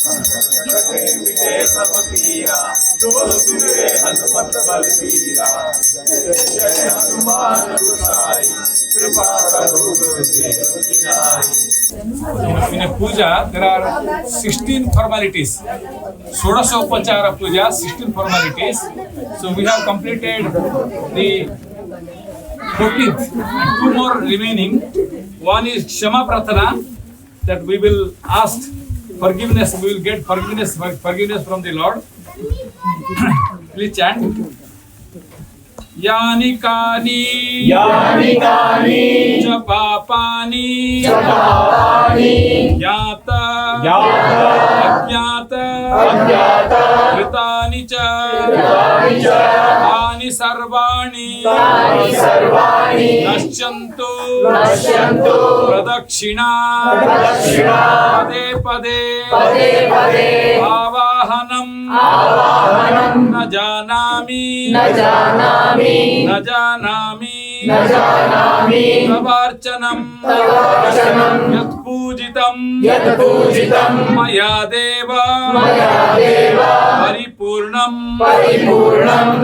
Speaker 6: कटे मिटे सब पीरा जो सुमिरे हनुमत बलबीरा जय जय हनुमान गोसाई कृपा करो गुरुदेव की नाई.
Speaker 3: In a puja, there are 16 formalities. Shodashopachara puja, 16 formalities. So we have completed the 14th and 2 more remaining. One is Kshama Prarthana, that we will ask forgiveness, we will get forgiveness from the Lord. Please chant. यानि कानि च पापानि ज्ञात अज्ञात कृतानि च तानि सर्वाणि नश्यन्तु प्रदक्षिणा पदे पदे आवाहनं न जानामि तवार्चनं यत्पूजितं मया देव परिपूर्णं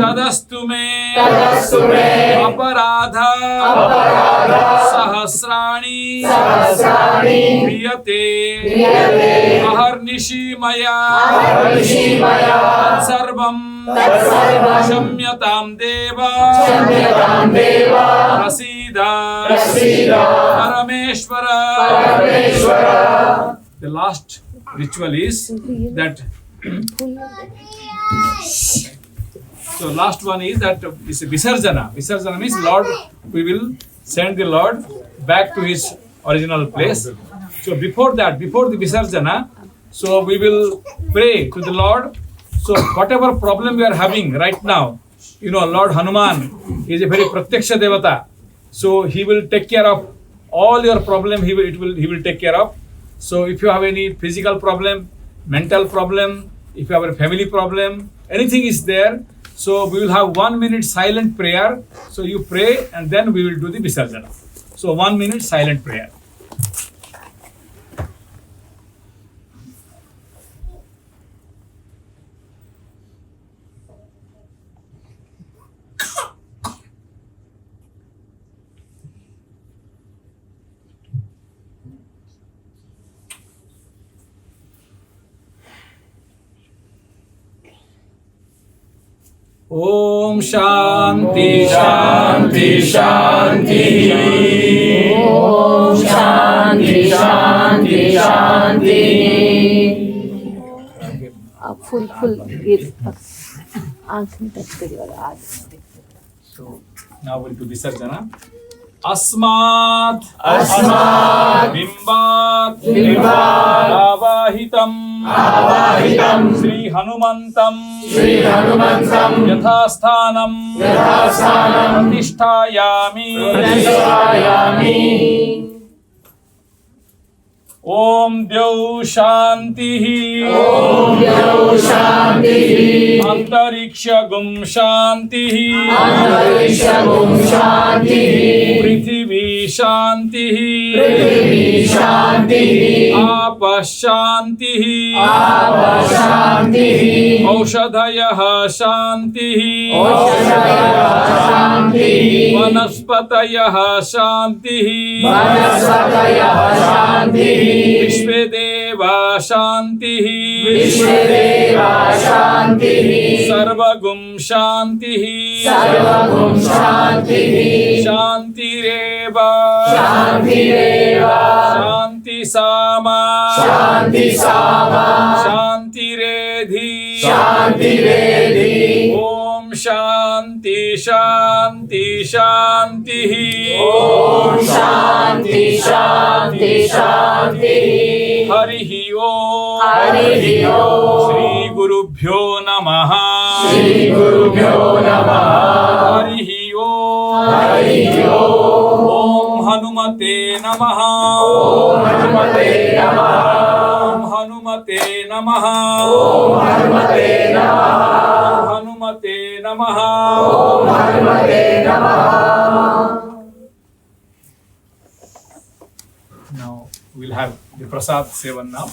Speaker 3: तदस्तु मे अपराध सहस्राणि क्रियते अहर्निशि मया सर्वं क्षम्यतां देव प्रसीद परमेश्वर. The last ritual is that so last one is that is Visarjana. Visarjana means Lord, we will send the Lord back to his original place. So before that, before the Visarjana, so we will pray to the Lord. So whatever problem we are having right now, you know, Lord Hanuman is a very pratyaksha devata. So he will take care of all your problem. He will take care of. So if you have any physical problem, mental problem, if you have a family problem, anything is there. So we will have 1 minute silent prayer. So you pray and then we will do the Visarjana. So 1 minute silent prayer. Om Shanti शांति शांति. ओम शांति शांति शांति.
Speaker 2: आप full ये आँख में touch करिए वाला आज.
Speaker 3: So now we'll do Visarjana. अस्मात् बिम्बात् आवाहितं श्री हनुमन्तं यथास्थानं प्रतिष्ठायामि. ओम द्यौ शांतिः अंतरिक्ष गुम शांतिः पृथिवी शांतिः आप शांतिः औषधयः शांतिः वनस्पतयः शांतिः विश्वेदेवा शांतिः सर्वगुं शांतिः शांतिरेव शांति सामा शांतिरेधि ओम शांति शांति शांतिः. ओम शांति शांति शांतिः. हरिः ओम श्री गुरुभ्यो नमः. हरिः ओम हनुमते नमः. ओम हनुमते नमः. हनुमते नमः. Now we'll have the prasad sevan now.